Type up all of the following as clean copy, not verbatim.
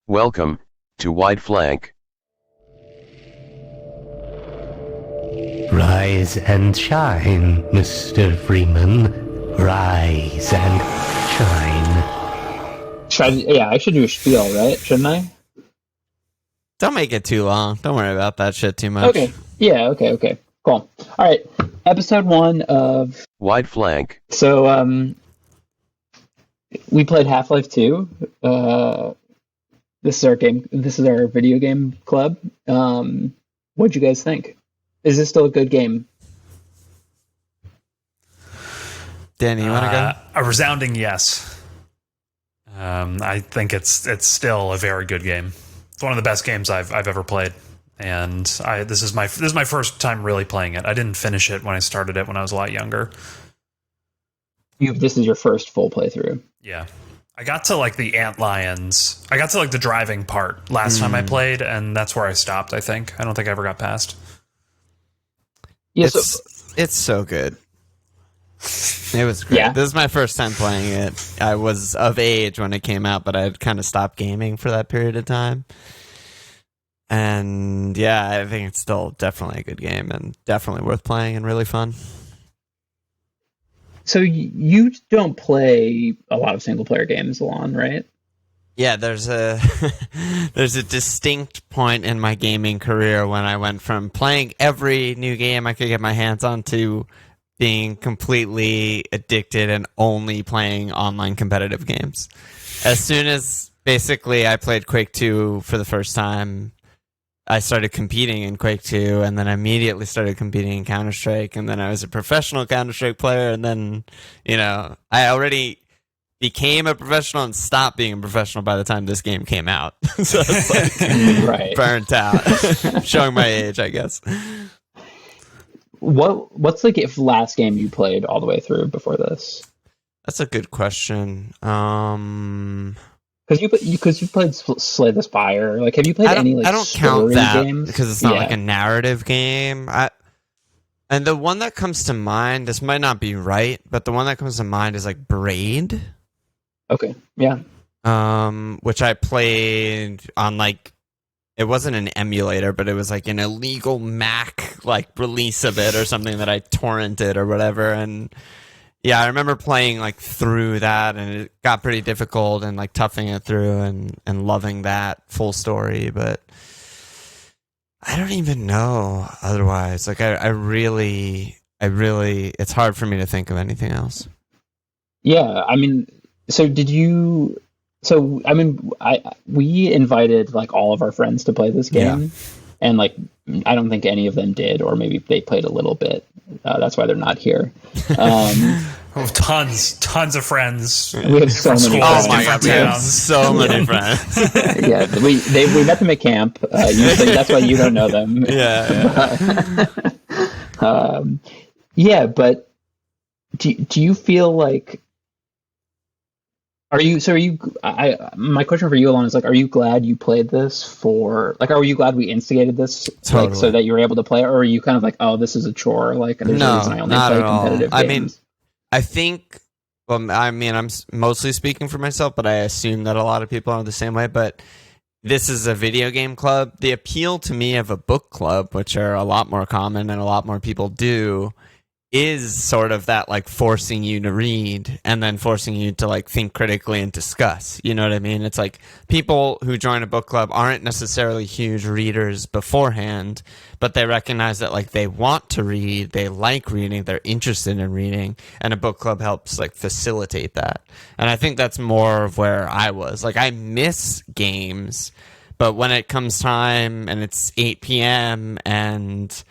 Welcome to Wide Flank. Rise and shine, Mr. Freeman. Rise and shine. I should do a spiel, right? Shouldn't I? Don't make it too long. Don't worry about that shit too much. Okay. Yeah, okay. Cool. All right. Episode 1 of Wide Flank. So we played Half-Life 2. This is our video game club. What'd you guys think? Is this still a good game? Danny, you want to go? A resounding yes. I think it's still a very good game. It's one of the best games I've ever played, and this is my first time really playing it. I didn't finish it when I started it when I was a lot younger. This is your first full playthrough. Yeah, I got to like the antlions. I got to like the driving part last time I played, and that's where I stopped. I don't think I ever got past. Yeah, It's so good. It was great. Yeah. This is my first time playing it. I was of age when it came out, but I had kind of stopped gaming for that period of time. And yeah, I think it's still definitely a good game and definitely worth playing and really fun. So you don't play a lot of single player games, Alon, right? Yeah, there's a distinct point in my gaming career when I went from playing every new game I could get my hands on to being completely addicted and only playing online competitive games. As soon as basically I played Quake 2 for the first time, I started competing in Quake 2, and then I immediately started competing in Counter-Strike, and then I was a professional Counter-Strike player, and then, I already became a professional and stopped being a professional by the time this game came out. So it's like Right. burnt out. Showing my age, I guess. What's like if last game you played all the way through before this? That's a good question. Because you played Slay the Spire. Like, have you played any like I don't story count that games? because it's not like a narrative game. And the one that comes to mind, this might not be right, but the one that comes to mind is like Braid. Okay. Yeah. Which I played on like, it wasn't an emulator, but it was like an illegal Mac like release of it or something that I torrented or whatever. And yeah, I remember playing like through that, and it got pretty difficult and like toughing it through and loving that full story. But I don't even know otherwise. Like I really, it's hard for me to think of anything else. Yeah. I mean, we invited like all of our friends to play this game, and like I don't think any of them did, or maybe they played a little bit. That's why they're not here. Tons of friends. We have so many. Oh my god, we have so many friends. Yeah, we met them at camp. Usually that's why you don't know them. Yeah. But do you feel like? My question for you, Alon, is like, are you glad you played this are you glad we instigated this Totally. so that you were able to play it, or are you kind of like, oh, this is a chore, like there's no reason I only not play at all. competitive I games? mean, I think, I'm mostly speaking for myself, but I assume that a lot of people are the same way, but this is a video game club. The appeal to me of a book club, which are a lot more common and a lot more people do, is sort of that like forcing you to read and then forcing you to like think critically and discuss. You know what I mean? It's like people who join a book club aren't necessarily huge readers beforehand, but they recognize that like they want to read, they like reading, they're interested in reading, and a book club helps like facilitate that. And I think that's more of where I was. Like I miss games, but when it comes time and it's 8 p.m. and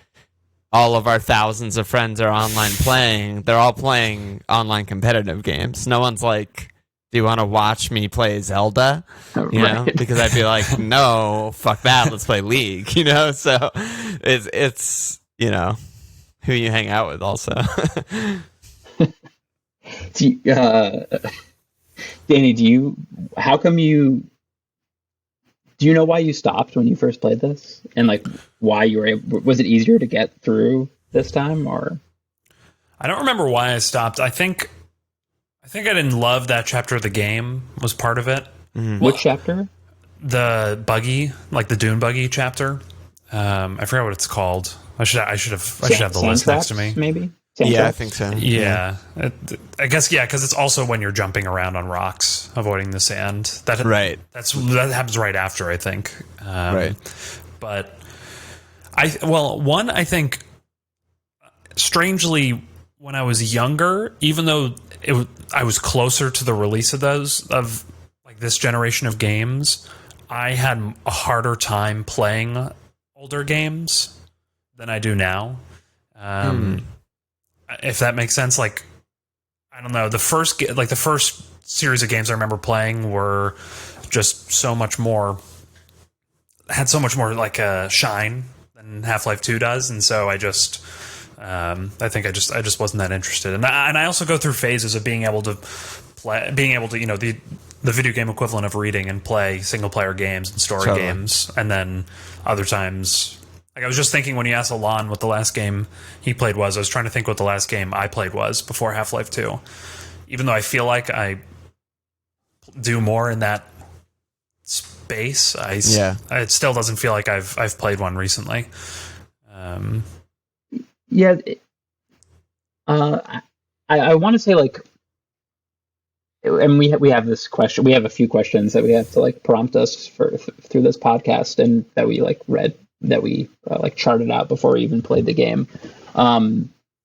all of our thousands of friends are online playing, they're all playing online competitive games. No one's like, do you want to watch me play Zelda? You know, because I'd be like, no, fuck that, let's play League, So it's who you hang out with also. Danny, do you know why you stopped when you first played this, and like why you were was it easier to get through this time, or? I don't remember why I stopped. I think I didn't love that chapter of the game was part of it. Which chapter? the buggy, like the dune buggy chapter. I forgot what it's called. I should have the list next to me. Maybe. I think so. Yeah. I guess, yeah, because it's also when you're jumping around on rocks, avoiding the sand. That happens right after, I think. Right. But I think, strangely, when I was younger, even though I was closer to the release of this generation of games, I had a harder time playing older games than I do now. If that makes sense. Like, I don't know, the first series of games I remember playing were just had so much more like a shine than Half-Life 2 does, and so I just wasn't that interested. And I also go through phases of being able to, the video game equivalent of reading and play single player games and story games, and then other times. Like, I was just thinking when you asked Alon what the last game he played was, I was trying to think what the last game I played was before Half-Life 2. Even though I feel like I do more in that space, it still doesn't feel like I've played one recently. I want to say, like, and we have this question. We have a few questions that we have to like prompt us through this podcast, and that we like read. That we charted out before we even played the game. But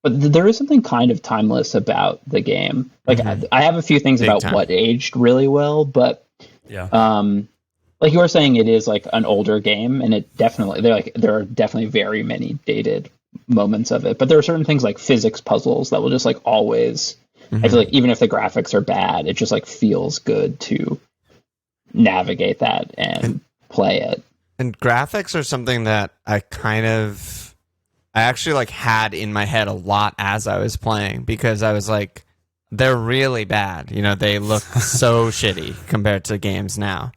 there is something kind of timeless about the game. Like, I have a few things about what aged really well, but like you were saying, it is like an older game, and it definitely there are definitely very many dated moments of it. But there are certain things like physics puzzles that will just like always. I feel like even if the graphics are bad, it just like feels good to navigate that and play it. And graphics are something that I actually like had in my head a lot as I was playing, because I was like, they're really bad. You know, they look so shitty compared to games now.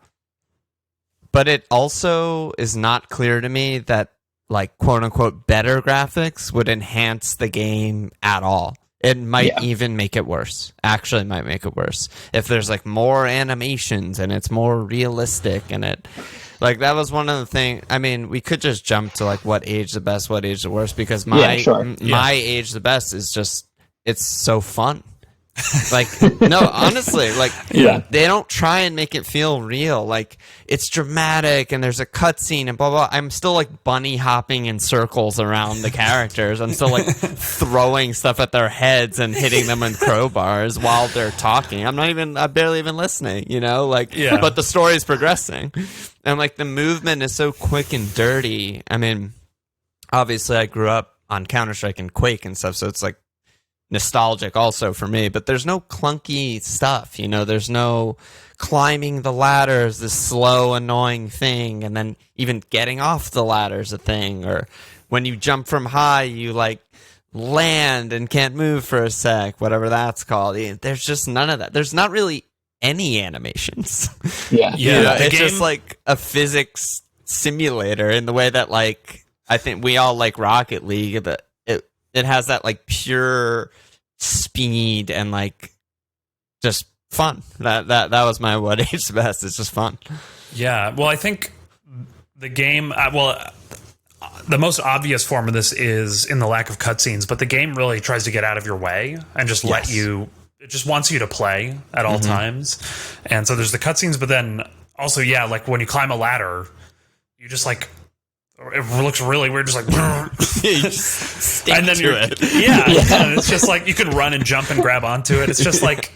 But it also is not clear to me that like quote unquote better graphics would enhance the game at all. It might even make it worse. Actually might make it worse. If there's like more animations and it's more realistic and it... Like, that was one of the things. I mean, we could just jump to like what age the best, what age the worst, because my age the best is just, it's so fun. Like, no, honestly, like, they don't try and make it feel real. Like, it's dramatic and there's a cutscene and blah, blah. I'm still like bunny hopping in circles around the characters. I'm still like throwing stuff at their heads and hitting them with crowbars while they're talking. I'm barely even listening, you know, like, but the story is progressing. And like the movement is so quick and dirty. I mean, obviously I grew up on Counter-Strike and Quake and stuff, so it's like nostalgic also for me, but there's no clunky stuff, you know, there's no climbing the ladders, this slow, annoying thing, and then even getting off the ladder's a thing, or when you jump from high, you like land and can't move for a sec, whatever that's called. There's just none of that. There's not really any animations. It's just like a physics simulator in the way that like I think we all like Rocket League, but it has that like pure speed and like just fun. That was my what age the best. It's just fun. Yeah. Well, I think the game. The most obvious form of this is in the lack of cutscenes, but the game really tries to get out of your way and just let you. It just wants you to play at all times. And so there's the cutscenes, but then also, like when you climb a ladder, you just like, it looks really weird, just like, and then and it's just like, you can run and jump and grab onto it. It's just like,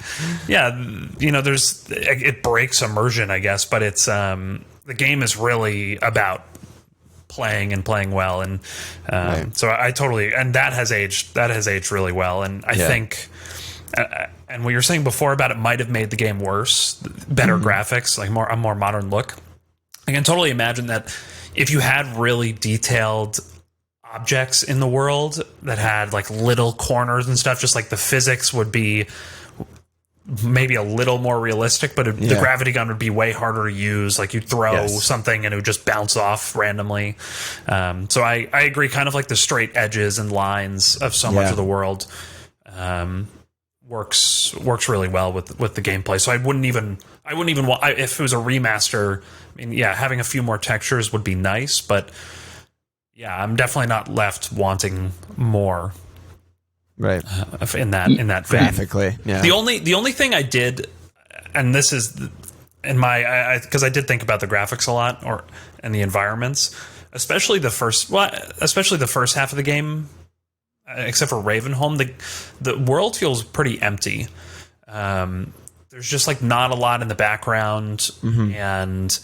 it breaks immersion, I guess, but it's, the game is really about playing and playing well. And, so I totally, and that has aged really well. And I think, and what you're saying before about it might have made the game worse, better graphics, like a more modern look. I can totally imagine that if you had really detailed objects in the world that had like little corners and stuff, just like the physics would be maybe a little more realistic, but the gravity gun would be way harder to use. Like you'd throw something and it would just bounce off randomly. So I agree, kind of like the straight edges and lines of so much of the world works really well with the gameplay. So I wouldn't even want, if it was a remaster. I mean, yeah, having a few more textures would be nice, but yeah, I'm definitely not left wanting more. Right. In that vein. Graphically, yeah. The only thing I did, and this is in my, because I did think about the graphics a lot, and the environments, especially the first half of the game, except for Ravenholm, the world feels pretty empty. There's just like not a lot in the background, and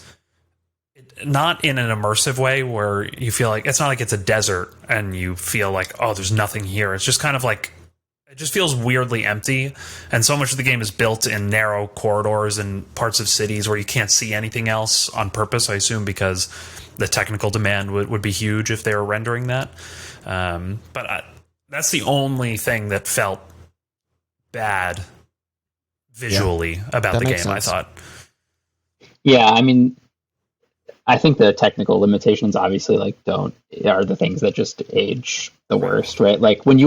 not in an immersive way where you feel like it's not like it's a desert and you feel like, oh, there's nothing here. It's just kind of like, it just feels weirdly empty. And so much of the game is built in narrow corridors and parts of cities where you can't see anything else on purpose, I assume, because the technical demand would be huge if they were rendering that. But that's the only thing that felt bad visually about the game, I thought. Yeah, I mean, I think the technical limitations obviously are the things that just age the worst, right? Like when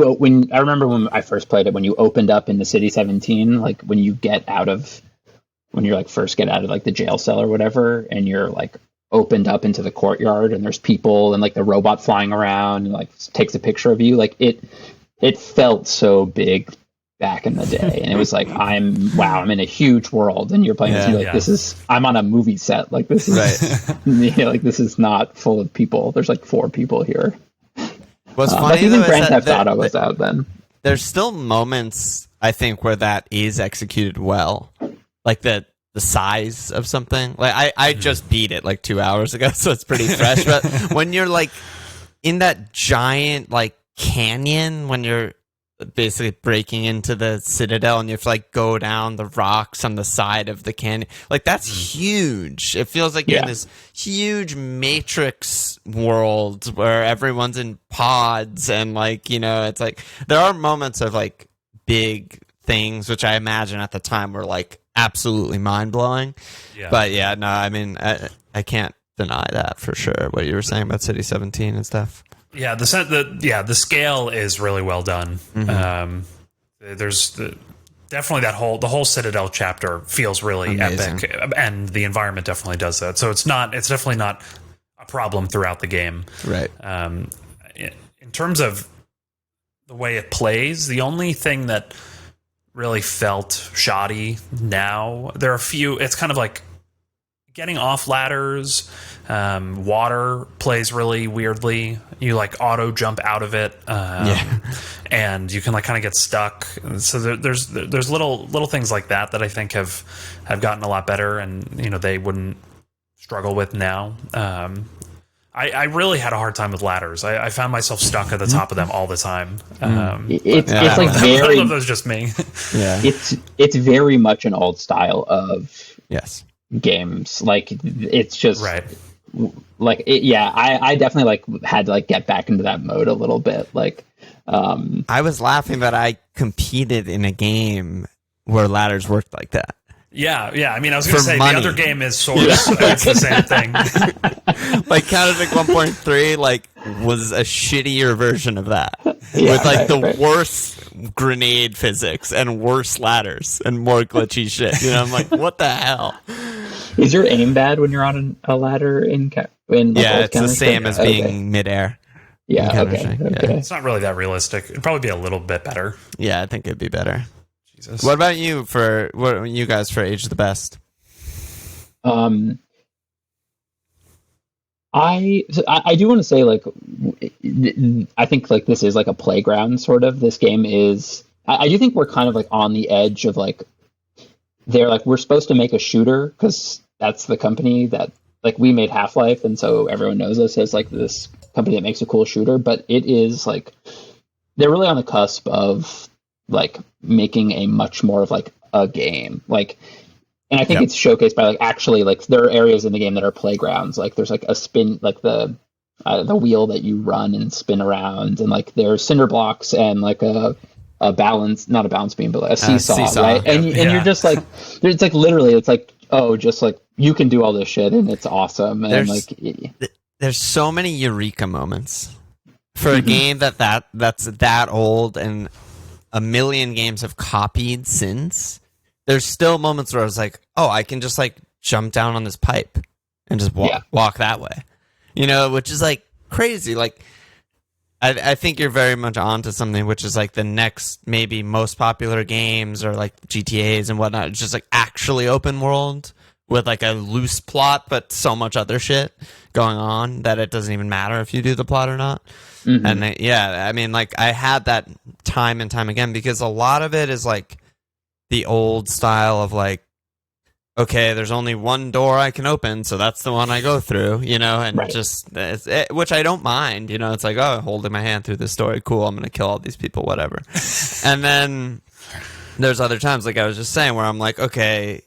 I remember when I first played it, when you opened up in the City 17, like when you first get out of like the jail cell or whatever, and you're like opened up into the courtyard and there's people and like the robot flying around and like takes a picture of you, like it felt so big back in the day, and it was like I'm in a huge world, and you're playing this, and you're like, this is, I'm on a movie set, like this is like this is not full of people. There's like 4 people here. What's funny like even though Grand is Theft that Auto was out then. There's still moments, I think, where that is executed well, like the size of something. Like I just beat it like 2 hours ago, so it's pretty fresh. But when you're like in that giant like canyon, when you're basically breaking into the citadel and you have to like go down the rocks on the side of the canyon, like that's huge. It feels like you're in this huge Matrix world where everyone's in pods, and like, you know, it's like there are moments of like big things which I imagine at the time were like absolutely mind-blowing. But yeah, no, I mean, I can't deny that for sure, what you were saying about City 17 and stuff. Yeah, the scale is really well done. There's definitely the whole Citadel chapter feels really amazing. Epic, and the environment definitely does that. So it's definitely not a problem throughout the game. Right. In terms of the way it plays, the only thing that really felt shoddy now, there are a few. It's kind of like getting off ladders. Water plays really weirdly. You like auto jump out of it, and you can like kind of get stuck. So there's little things like that I think have gotten a lot better, and you know they wouldn't struggle with now. I really had a hard time with ladders. I found myself stuck at the top of them all the time. It's like very. I don't know if that was just me. It's very much an old style of games. Like it's just like I definitely like had to like get back into that mode a little bit. Like I was laughing that I competed in a game where ladders worked like that. Yeah. I mean, I was going to say money. The other game is Source. It's the same thing. Like Counter-Strike 1.3, like was a shittier version of that, with like the worst grenade physics and worse ladders and more glitchy shit. You know, I'm like, what the hell? Is your aim bad when you're on a ladder in it's the same as being midair. Yeah, okay. It's not really that realistic. It'd probably be a little bit better. Yeah, I think it'd be better. Jesus. What about you you guys for Age of the Best? I do want to say, like, I think like this is like a playground sort of. This game is. I do think we're kind of like on the edge of like. They're like, we're supposed to make a shooter because that's the company that like we made Half-Life, and so everyone knows us as like this company that makes a cool shooter. But it is like they're really on the cusp of like making a much more of like a game, like, and I think it's showcased by like actually like there are areas in the game that are playgrounds. Like there's like a spin, like the wheel that you run and spin around, and like there's cinder blocks and like a balance, not a balance beam, but like a seesaw, right? And you're just like, it's like literally, it's like, oh, just like you can do all this shit and it's awesome. And there's so many eureka moments for a game that's that old, and a million games have copied since, there's still moments where I was like, oh, I can just like jump down on this pipe and just walk that way, you know, which is like crazy. Like, I think you're very much onto something, which is like the next maybe most popular games or like GTAs and whatnot. It's just like actually open world with like a loose plot, but so much other shit going on that it doesn't even matter if you do the plot or not. Mm-hmm. And I mean, like I had that time and time again because a lot of it is like the old style of like, okay, there's only one door I can open, so that's the one I go through, you know, and which I don't mind, you know, it's like, oh, holding my hand through this story, cool, I'm going to kill all these people, whatever. And then there's other times, like I was just saying, where I'm like, okay,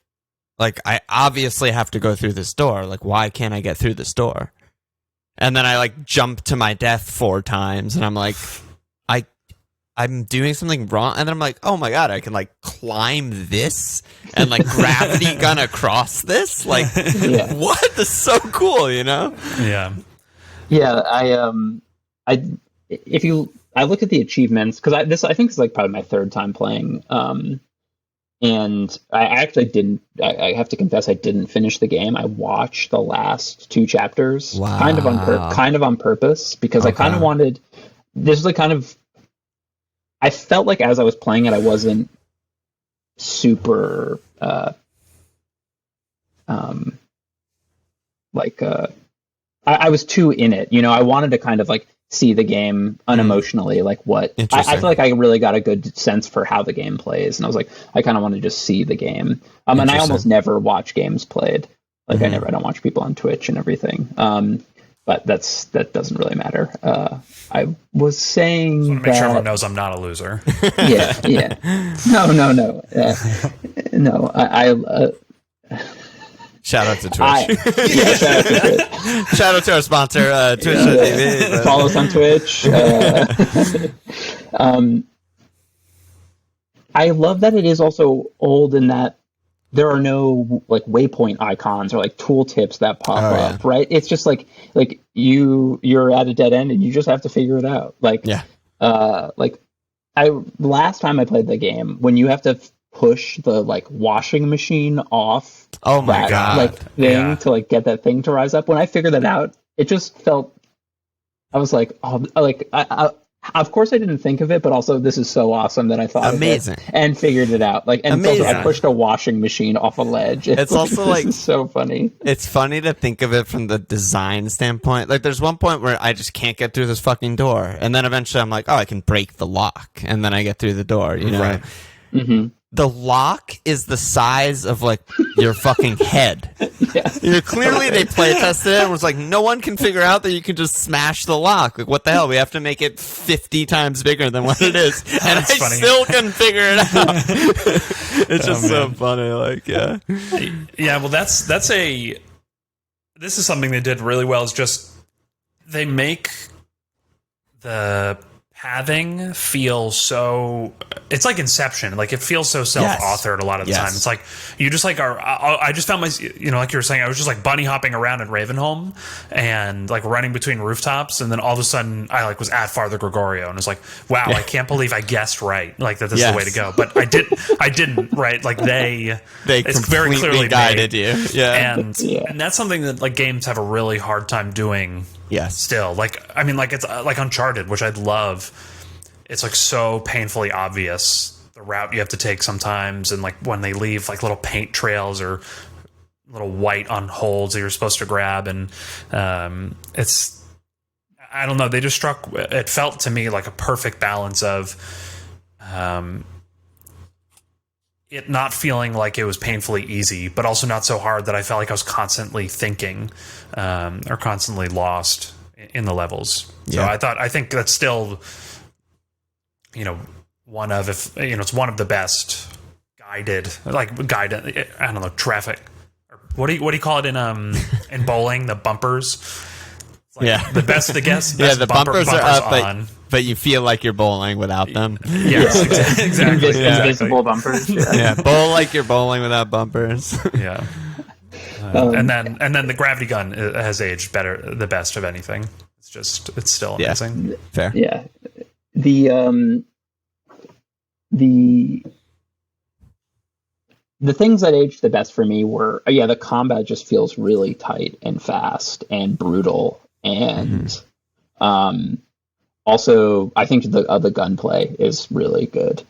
like I obviously have to go through this door, like why can't I get through this door? And then I like jump to my death 4 times, and I'm like, I'm doing something wrong, and then I'm like, oh my god, I can like climb this and like gravity gun across this, like what? This is so cool, you know? Yeah. I look at the achievements because I think it's like probably my 3rd time playing, and I actually didn't. I have to confess, I didn't finish the game. I watched the last 2 chapters, kind of on purpose, because I kind of wanted. This is like kind of. I felt like as I was playing it, I wasn't super I was too in it. You know, I wanted to kind of like see the game unemotionally, like what I feel like I really got a good sense for how the game plays, and I was like, I kind of want to just see the game. And I almost never watch games played. Like I don't watch people on Twitch and everything. But that doesn't really matter. I was saying, just want to make sure everyone knows I'm not a loser. Yeah. No. No. Shout out to Twitch. Shout out to Twitch. Shout out to our sponsor, Twitch TV. Follow us on Twitch. I love that it is also old in that there are no like waypoint icons or like tooltips that pop up, right? It's just like you're at a dead end and you just have to figure it out. Last time I played the game, when you have to push the like washing machine off like thing to like get that thing to rise up, when I figured that out, it just felt, I was like, oh, like of course I didn't think of it, but also this is so awesome that I thought amazing of it and figured it out. Like, and also I pushed a washing machine off a ledge. It's also like so funny. It's funny to think of it from the design standpoint. Like, there's one point where I just can't get through this fucking door, and then eventually I'm like, oh, I can break the lock, and then I get through the door. You know, right? Mm-hmm. The lock is the size of like your fucking head. You're clearly they play tested it and was like, no one can figure out that you can just smash the lock. Like, what the hell? We have to make it 50 times bigger than what it is, and I still can figure it out. It's just so funny. Like, yeah. Well, this is something they did really well. Is just they make the pathing feel so, it's like Inception. Like, it feels so self-authored a lot of the time. It's like you just like I just found like you were saying, I was just like bunny hopping around in Ravenholm and like running between rooftops, and then all of a sudden I like was at Father Gregorio and was like, wow, I can't believe I guessed right, like that this is the way to go. But I didn't right. Like they it's very clearly guided made. You. And that's something that like games have a really hard time doing. Yes. Still, like, I mean, like, it's like Uncharted, which I'd love. It's like so painfully obvious the route you have to take sometimes, and like when they leave like little paint trails or little white on holds that you're supposed to grab, and it's, I don't know, they just struck. It felt to me like a perfect balance of it not feeling like it was painfully easy, but also not so hard that I felt like I was constantly thinking or constantly lost in the levels. So I think that's still, one of, if it's one of the best guided, I don't know, traffic. What do you call it in bowling? The bumpers. Like the best, the bumpers are up, on. But you feel like you're bowling without them. Yes, exactly. Invisible bumpers. Bowl like you're bowling without bumpers. And then the gravity gun has aged better, the best of anything. It's still amazing. Fair. Yeah. The the things that aged the best for me were, the combat just feels really tight and fast and brutal, and also I think the gunplay is really good.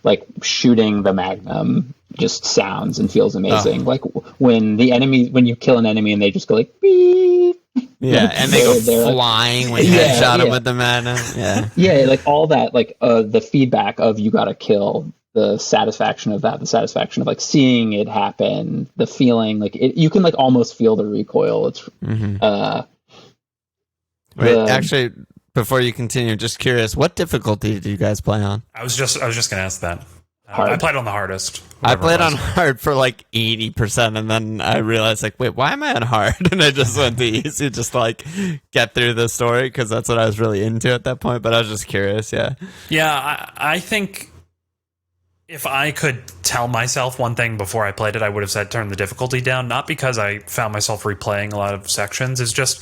Like shooting the Magnum just sounds and feels amazing. Like when you kill an enemy and they just go like beep. Yeah, and they go flying when you headshot them with the Magnum. Yeah. Yeah, like all that, like the feedback of you gotta kill, the satisfaction of that, the satisfaction of like seeing it happen, the feeling like you can like almost feel the recoil. It's actually, before you continue, just curious, what difficulty did you guys play on? I was just gonna ask that. I played on the hardest. I played on hard for like 80%, and then I realized like, wait, why am I on hard? And I just went to easy, just like get through the story, because that's what I was really into at that point. But I was just curious, yeah. Yeah, I think if I could tell myself one thing before I played it, I would have said turn the difficulty down. Not because I found myself replaying a lot of sections. It's just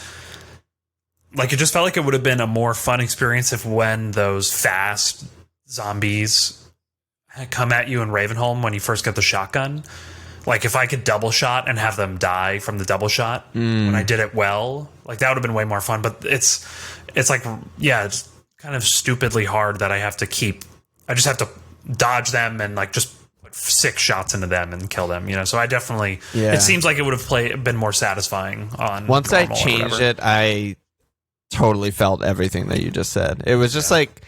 like it just felt like it would have been a more fun experience if when those fast zombies come at you in Ravenholm when you first get the shotgun, like if I could double shot and have them die from the double shot when I did it well, like that would have been way more fun. But it's like, yeah, it's kind of stupidly hard that I just have to dodge them and like just put 6 shots into them and kill them, you know. So I definitely, it seems like it would have been more satisfying on once I changed it. I totally felt everything that you just said. It was just like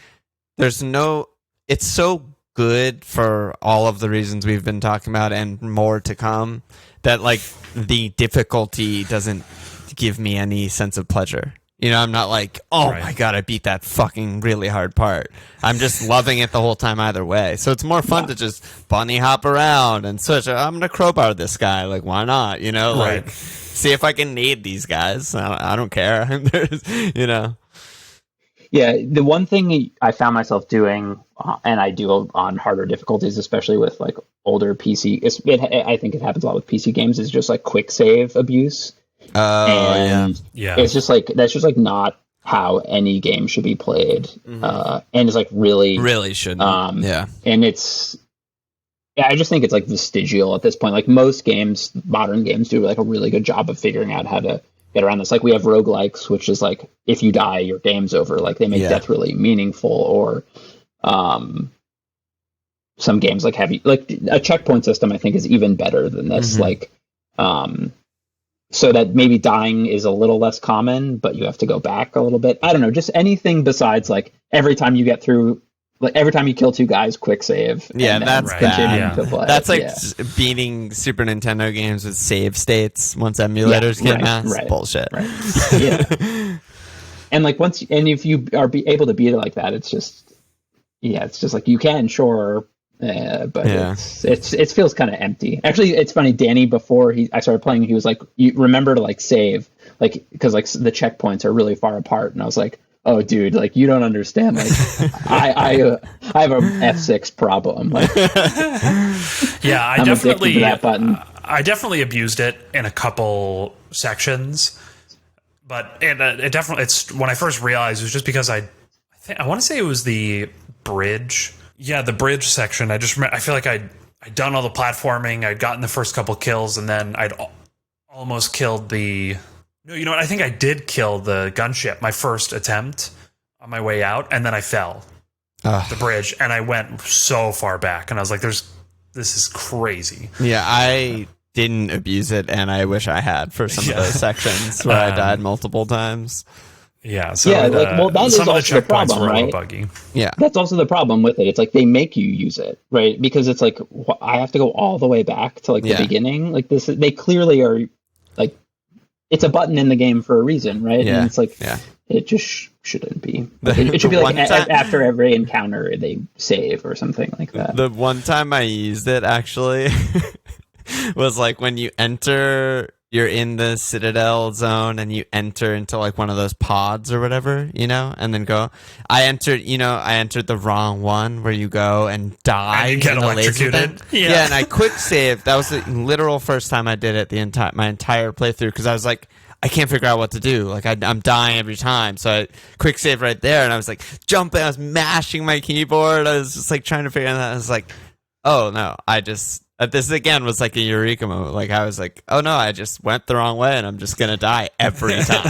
it's so good for all of the reasons we've been talking about and more to come, that like the difficulty doesn't give me any sense of pleasure. You know, I'm not like, my god, I beat that fucking really hard part. I'm just loving it the whole time either way. So it's more fun to just bunny hop around and switch. I'm gonna crowbar this guy, like why not? You know, like see if I can nade these guys. I don't care. You know. Yeah, the one thing I found myself doing, and I do on harder difficulties, especially with like older PC, I think it happens a lot with PC games, is just like quick save abuse. Yeah. It's just like that's just like not how any game should be played, and it's like really shouldn't. And I just think it's like vestigial at this point. Like most games, modern games, do like a really good job of figuring out how to get around this. Like we have roguelikes, which is like if you die, your game's over. Like they make death really meaningful, or some games like a checkpoint system I think is even better than this. Like so that maybe dying is a little less common, but you have to go back a little bit. I don't know, just anything besides like every time you get through, like every time you kill 2 guys, quick save. Yeah, that's bad. To play. That's like beating Super Nintendo games with save states once emulators get mass. Bullshit. Right. Yeah. And like if you are able to beat it like that, it's just like you can, sure. But it feels kind of empty. Actually, it's funny. Danny, before I started playing, he was like, "You remember to like save, like because like the checkpoints are really far apart." And I was like, "Oh, dude, like you don't understand. Like I have a F6 problem." Like, I definitely to that button. I definitely abused it in a couple sections, but it's when I first realized it was just because I want to say it was the bridge. Yeah, the bridge section. I feel like I'd done all the platforming. I'd gotten the first couple kills, and then I'd almost killed the... No, you know what? I think I did kill the gunship, my first attempt on my way out, and then I fell the bridge, and I went so far back, and I was like, this is crazy. Yeah, I didn't abuse it, and I wish I had for some of those sections where I died multiple times. Yeah, so that is also the problem, right? Buggy. Yeah, that's also the problem with it. It's like they make you use it, right? Because it's like I have to go all the way back to like the beginning. Like this, they clearly are like it's a button in the game for a reason, right? Yeah, and it's like it just shouldn't be. Like, it should be like after every encounter they save or something like that. The one time I used it actually was like when you enter. You're in the Citadel zone and you enter into like one of those pods or whatever, you know, and then go. I entered the wrong one where you go and die. And you get electrocuted. Yeah, and I quick saved. That was the literal first time I did it my entire playthrough because I was like, I can't figure out what to do. Like I'm dying every time. So I quick save right there, and I was like jumping. I was mashing my keyboard. I was just like trying to figure it out. I was like, oh no, I just this again was like a eureka moment. Like I was like, oh no, I just went the wrong way, and I'm just gonna die every time.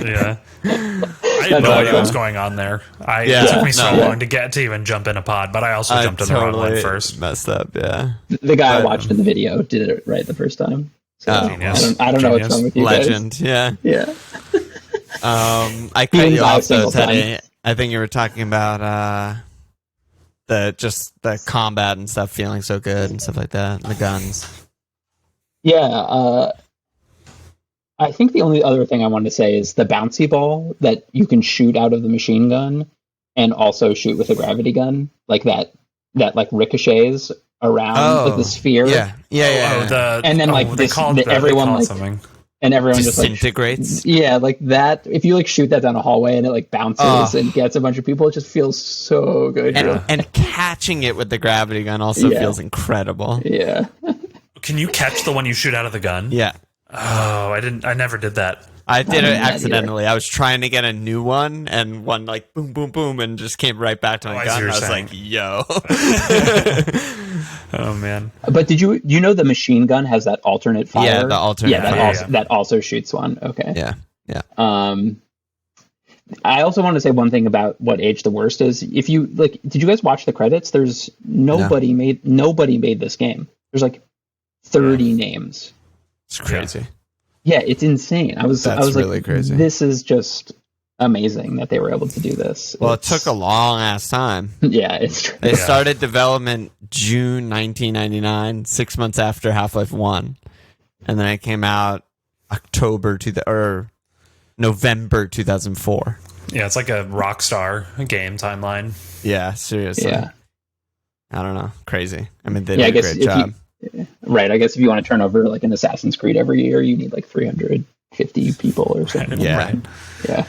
Yeah. I had no idea what was going on there. It took me so long to get to even jump in a pod, but I also jumped in the wrong one first. Messed up, yeah. The guy I watched in the video did it right the first time. So I don't know what's wrong with you Legend, guys. yeah. I cut you off though, Teddy. I think you were talking about the combat and stuff feeling so good and stuff like that, and the guns. Yeah, I think the only other thing I wanted to say is the bouncy ball that you can shoot out of the machine gun and also shoot with a gravity gun, like that like ricochets around like the sphere. And then like everyone like something. And everyone just disintegrates. Like, like that. If you like shoot that down a hallway and it like bounces and gets a bunch of people, it just feels so good. And catching it with the gravity gun also feels incredible. Yeah. Can you catch the one you shoot out of the gun? Yeah. Oh, I never did that. I did it accidentally. I was trying to get a new one, and one like boom, boom, boom, and just came right back to my gun. I was like, "Yo!" Oh man! But you know the machine gun has that alternate fire? Yeah, the alternate. Yeah, that also shoots one. Okay. Yeah. I also want to say one thing about what age the worst is. If you like, did you guys watch the credits? There's nobody made this game. There's like 30 names. It's crazy. Yeah, it's insane. I was really like, crazy. This is just amazing that they were able to do this. Well, it took a long ass time. Yeah, it's true. They started development June 1999, 6 months after Half-Life 1, and then it came out November 2004. Yeah, it's like a Rockstar game timeline. Yeah, seriously. Yeah. I don't know. Crazy. I mean, they did a great job. Right, I guess if you want to turn over like an Assassin's Creed every year, you need like 350 people or something. Yeah. Yeah.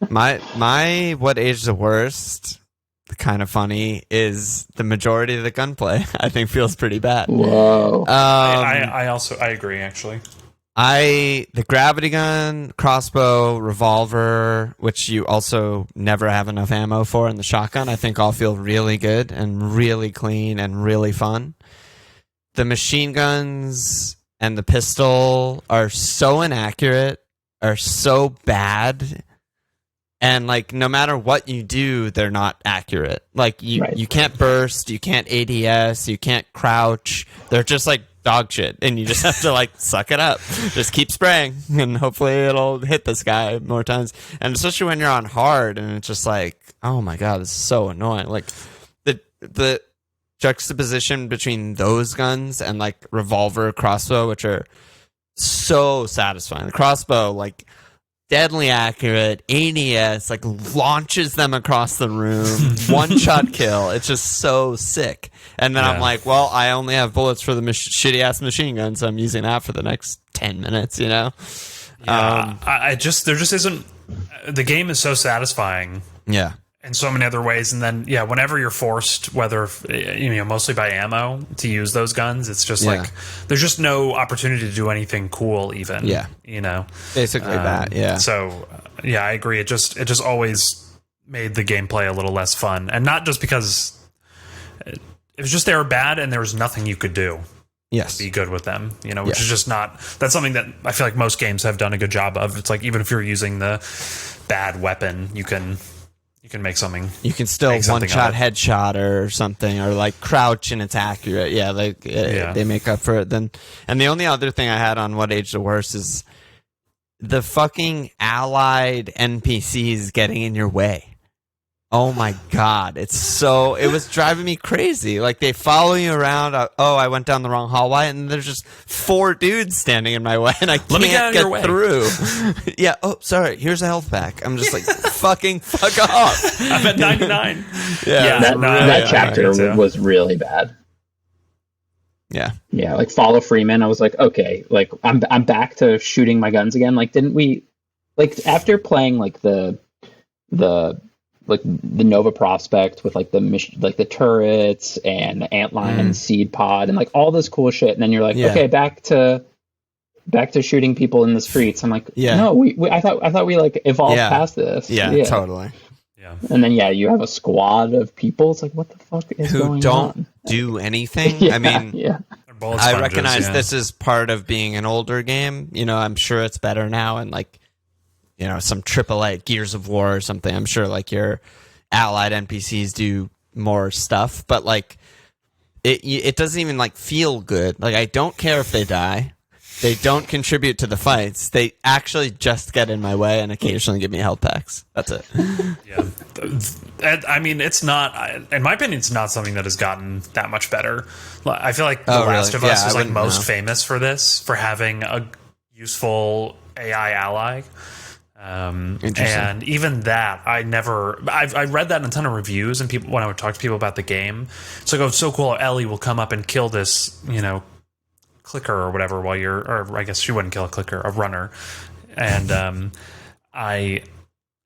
My what age the worst, kind of funny, is the majority of the gunplay I think feels pretty bad. Whoa. I agree actually. The gravity gun, crossbow, revolver, which you also never have enough ammo for, and the shotgun, I think all feel really good and really clean and really fun. The machine guns and the pistol are so inaccurate, are so bad, and like no matter what you do, they're not accurate. Like you can't burst, you can't ADS, you can't crouch. They're just like dog shit, and you just have to like suck it up. Just keep spraying, and hopefully it'll hit this guy more times. And especially when you're on hard, and it's just like, oh my god, this is so annoying. Like the juxtaposition between those guns and like revolver, crossbow, which are so satisfying. The crossbow, like deadly accurate, ADS, like launches them across the room, one shot kill. It's just so sick. And then I'm like, well, I only have bullets for the shitty ass machine gun, so I'm using that for the next 10 minutes, you know? Yeah, there just isn't. The game is so satisfying. Yeah. In so many other ways, and then whenever you're forced, whether mostly by ammo, to use those guns, it's just like there's just no opportunity to do anything cool, even. Basically that. So I agree. It just always made the gameplay a little less fun, and not just because it was just they were bad and there was nothing you could do. Yes. To be good with them, which is just not. That's something that I feel like most games have done a good job of. It's like even if you're using the bad weapon, you can make something. You can still one-shot headshot or something, or like crouch and it's accurate. They make up for it. Then, and the only other thing I had on what age the worst is the fucking allied NPCs getting in your way. Oh my god, it was driving me crazy. Like they follow you around. I went down the wrong hallway, and there's just 4 dudes standing in my way, and I can't get through. Yeah. Oh, sorry. Here's a health pack. I'm just like, fucking fuck off. I'm at 99. That chapter was really bad. Yeah. Yeah. Like Follow Freeman, I was like, okay, like I'm back to shooting my guns again. Like, didn't we, like after playing like the Nova Prospect with like the turrets and the antlion seed pod and like all this cool shit, and then you're like, okay, back to back to shooting people in the streets. I'm like, Yeah. no, I thought we like evolved Yeah. past this. Yeah, totally. Yeah. And then you have a squad of people. It's like, what the fuck is Who going don't on? do anything. Yeah, I mean, yeah. They're bullet I sponges, recognize yeah. this is part of being an older game. You know, I'm sure it's better now, and like, you know, some AAA Gears of War or something. I'm sure like your allied NPCs do more stuff, but like, it doesn't even like feel good. Like, I don't care if they die. They don't contribute to the fights. They actually just get in my way and occasionally give me health packs. That's it. Yeah. I mean, it's not, in my opinion, it's not something that has gotten that much better. I feel like The Last of Us Yeah, is I like wouldn't most know. famous for this, for having a useful AI ally. And even that, I read that in a ton of reviews, and people, when I would talk to people about the game, it's like, oh, it's so cool. Ellie will come up and kill this, you know, clicker or whatever while you're, or I guess she wouldn't kill a clicker, a runner. And I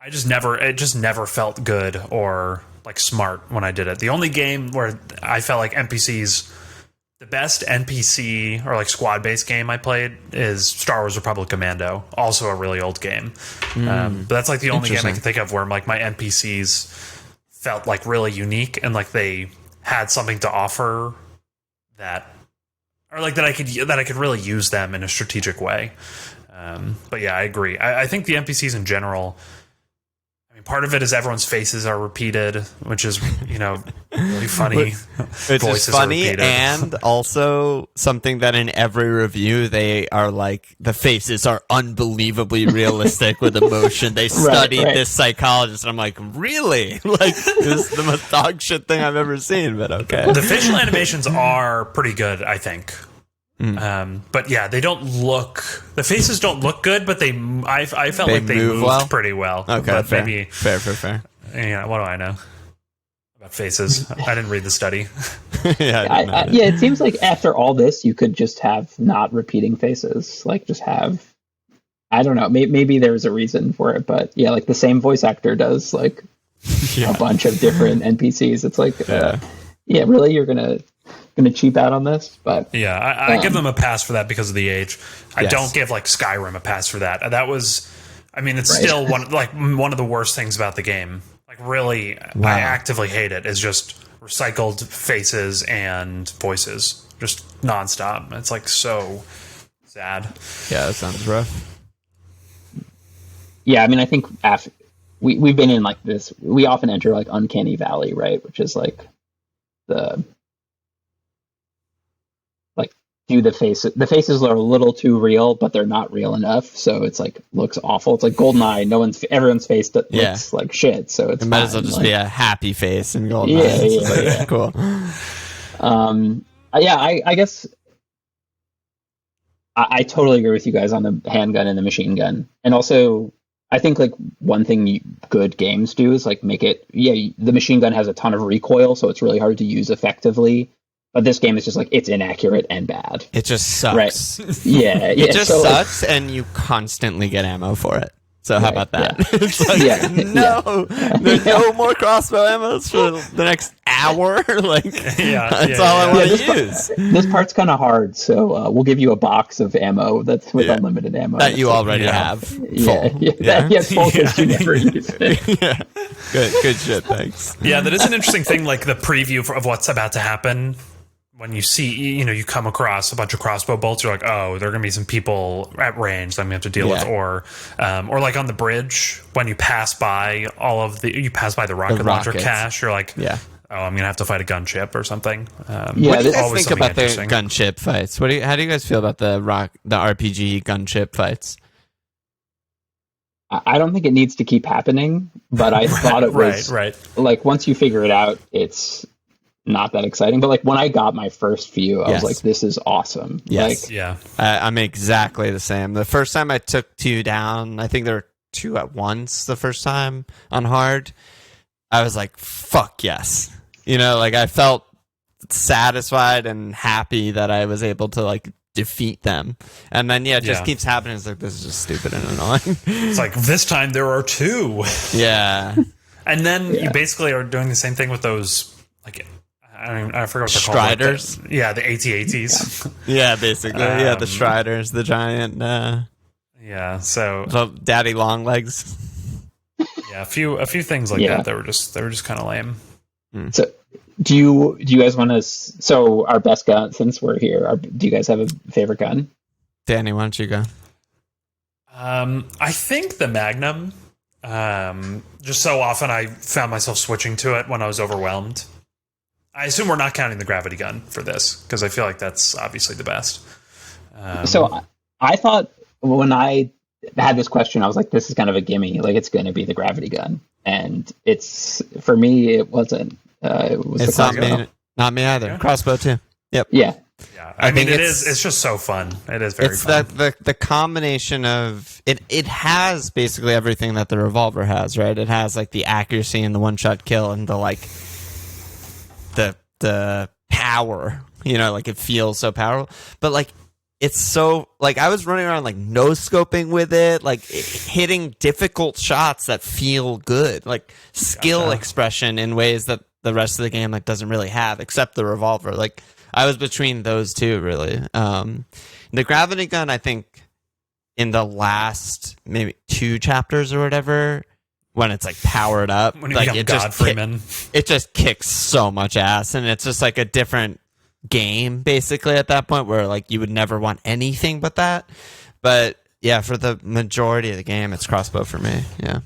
just never felt good or like smart when I did it. The only game where I felt like NPCs, the best NPC or like squad based game I played is Star Wars Republic Commando, also a really old game. But that's like the only game I can think of where like my NPCs felt like really unique and like they had something to offer that, or like that I could really use them in a strategic way. But yeah, I agree. I think the NPCs in general, I mean, part of it is everyone's faces are repeated, which is, you know, really funny. Which is Voices funny, are repeated. and also something that in every review they are like, the faces are unbelievably realistic with emotion. They studied right. this psychologist, and I'm like, really? Like, this is the most dog shit thing I've ever seen, but okay. The facial animations are pretty good, I think. But yeah, they don't look. The faces don't look good, but I felt They like they move moved well? pretty well. Okay, but fair. maybe, Fair. yeah. What do I know about faces? I didn't read the study. Yeah, It seems like after all this, you could just have not repeating faces. Like, just have, I don't know, maybe there's a reason for it, but yeah, like the same voice actor does like a bunch of different NPCs. It's like, really, you're gonna cheap out on this? But Yeah, I give them a pass for that because of the age. I Yes. don't give like Skyrim a pass for that. That was, I mean, it's still one of the worst things about the game. Like, really, I actively hate it. Is just recycled faces and voices, just nonstop. It's like so sad. Yeah, that sounds rough. yeah, I mean, I think after we've been in like this, we often enter like uncanny valley, right? Which is like the the faces are a little too real, but they're not real enough, so it's like looks awful. It's like GoldenEye, everyone's face that looks like shit, so it's It might as well fine, just like, be a happy face and GoldenEye. Cool. I guess I totally agree with you guys on the handgun and the machine gun, and also I think like one thing good games do is like make it. Yeah, the machine gun has a ton of recoil, so it's really hard to use effectively. But this game is just like, it's inaccurate and bad. It just sucks. Right. Yeah. It just sucks, and you constantly get ammo for it. So how about that? Yeah. It's like, there's no more crossbow ammo for the next hour. Like, that's all I want to use. This part's kind of hard, so we'll give you a box of ammo that's with unlimited ammo. That you already have. Full. Yes, full because you never use it. Yeah. Good shit, thanks. Yeah, that is an interesting thing, like the preview of what's about to happen. When you see, you come across a bunch of crossbow bolts, you're like, oh, there are going to be some people at range that I'm going to have to deal with. Or like on the bridge, when you pass by you pass by the rocket launcher cache, you're like, oh, I'm going to have to fight a gunship or something. What do you guys think about the gunship fights? How do you guys feel about the RPG gunship fights? I don't think it needs to keep happening, but I thought it was like, once you figure it out, it's not that exciting. But like when I got my first few, I was like, this is awesome. Yes. Like, I'm exactly the same. The first time I took 2 down, I think there were 2 at once the first time on hard, I was like, fuck yes. Like I felt satisfied and happy that I was able to like defeat them. And then it just keeps happening. It's like, this is just stupid and annoying. It's like, this time there are 2. Yeah. And then you basically are doing the same thing with those, like, I forgot what they're Striders? called. Yeah, the AT-ATs. Yeah, basically. Yeah, the Striders, the giant. Yeah, so The daddy long legs. yeah, a few things like that. They were just kind of lame. So, do you guys want to? So, our best gun, since we're here, do you guys have a favorite gun? Danny, why don't you go? I think the Magnum. Just so often I found myself switching to it when I was overwhelmed. I assume we're not counting the gravity gun for this because I feel like that's obviously the best. So I thought when I had this question, I was like, "This is kind of a gimme. Like, it's going to be the gravity gun." And it's for me, it wasn't. It was It's the not crossbow. me. Not me either. Yeah. Crossbow too. Yep. Yeah, Yeah, I I mean think it is. It's just so fun. It is very It's fun. the combination of it. It has basically everything that the revolver has, right? It has like the accuracy and the one shot kill and the like the power. You know, like it feels so powerful, but like it's so like I was running around like no scoping with it, like hitting difficult shots that feel good, like skill expression in ways that the rest of the game like doesn't really have, except the revolver. Like I was between those two really. The gravity gun, I think, in the last maybe 2 chapters or whatever, when it's like powered up, when you like become it God Freeman. it just kicks so much ass, and it's just like a different game basically at that point where like you would never want anything but that. But yeah, for the majority of the game, it's crossbow for me. Yeah,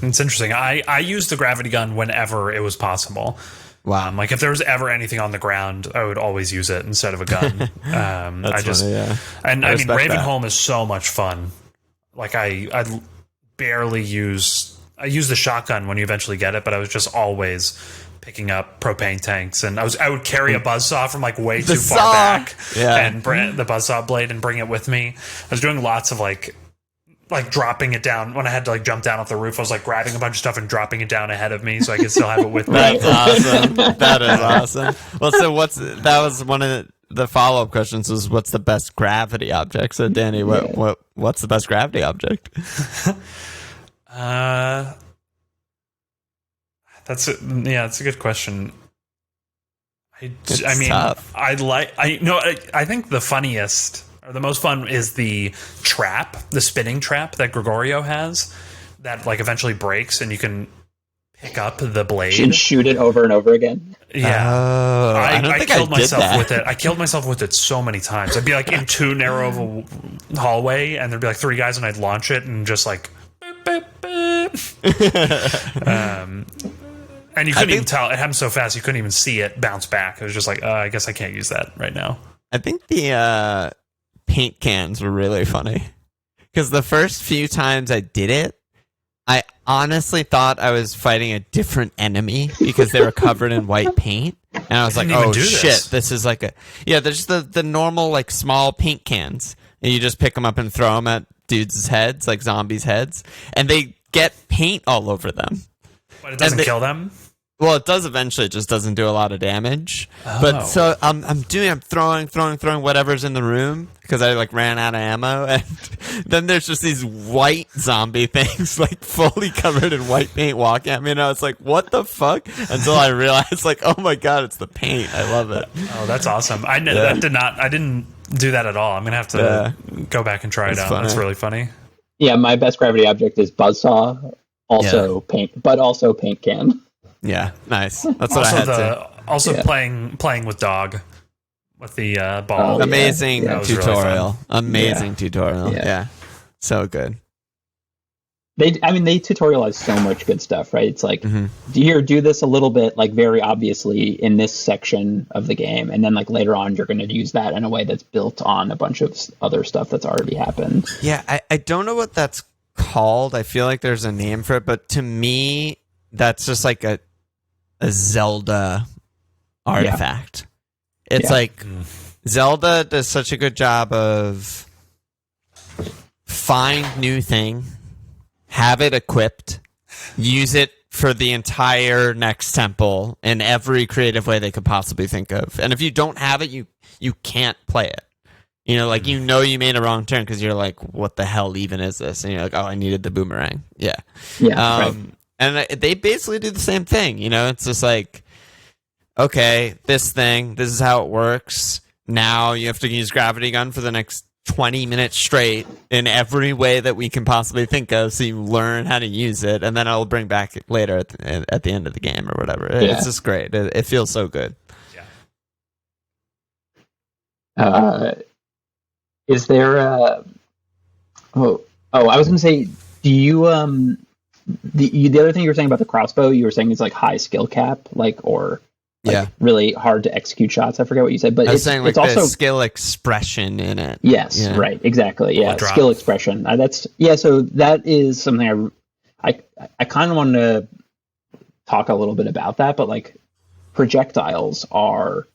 It's interesting. I used the gravity gun whenever it was possible. wow. Like if there was ever anything on the ground, I would always use it instead of a gun. That's funny, yeah. And I I mean, respect that. Ravenholm is so much fun. Like I barely use the shotgun when you eventually get it, but I was just always picking up propane tanks, and I would carry a buzzsaw from like way too far saw. back, Yeah. and bring the buzzsaw blade and bring it with me. I was doing lots of like dropping it down when I had to like jump down off the roof. I was like grabbing a bunch of stuff and dropping it down ahead of me so I could still have it with me. That's awesome. That is awesome. Well, so that was one of the follow-up questions was what's the best gravity object? So Danny, what's the best gravity object? That's a good question. It's I mean, tough. I think the funniest or the most fun is the trap, the spinning trap that Gregorio has that like eventually breaks and you can pick up the blade and shoot it over and over again. Yeah. Oh, I don't think killed I did myself that. with it. I killed myself with it so many times. I'd be like in too narrow of a hallway, and there'd be like 3 guys, and I'd launch it and just like. Boop, boop, boop. And you couldn't even tell. It happened so fast you couldn't even see it bounce back. It was just like, I guess I can't use that right now. I think the paint cans were really funny because the first few times I did it, I honestly thought I was fighting a different enemy because they were covered in white paint. And I was like, didn't even oh do shit, this is like there's the normal like small paint cans. And you just pick them up and throw them at dudes' heads, like zombies' heads. And they get paint all over them. But it doesn't kill them? Well, it does eventually. It just doesn't do a lot of damage. Oh. But so I'm throwing whatever's in the room because I like ran out of ammo, and then there's just these white zombie things like fully covered in white paint walking at me, and I was like, "What the fuck?" Until I realized, like, "Oh my god, it's the paint! I love it." Oh, that's awesome! I didn't do that at all. I'm gonna have to go back and try it out. funny. That's really funny. Yeah, my best gravity object is buzzsaw, also paint, but also paint can. Yeah, nice. That's what I had to. Playing with dog with the ball. Oh, Amazing yeah. That was really tutorial. fun. Amazing tutorial. Yeah, so good. They tutorialize so much good stuff, right? It's like, do this a little bit, like very obviously in this section of the game, and then like later on you're going to use that in a way that's built on a bunch of other stuff that's already happened. Yeah, I don't know what that's called. I feel like there's a name for it, but to me, that's just like a Zelda artifact. It's like Zelda does such a good job of find new thing, have it equipped, use it for the entire next temple in every creative way they could possibly think of. And if you don't have it, you can't play it. You know, like you made a wrong turn because you're like, what the hell even is this? And you're like, oh, I needed the boomerang. Yeah. Yeah. Right. And they basically do the same thing. You know, it's just like okay, this is how it works. Now you have to use gravity gun for the next 20 minutes straight in every way that we can possibly think of, so you learn how to use it, and then I'll bring back later at the end of the game or whatever. Yeah. It's just great. It feels so good. Is there I was gonna say, do you the other thing you were saying about the crossbow, you were saying it's like high skill cap, like, or like really hard to execute shots. I forget what you said, but I was saying like it's also skill expression in it. Yes, Yeah. right, exactly. Yeah, skill expression. So that is something I kind of want to talk a little bit about that, but like projectiles are,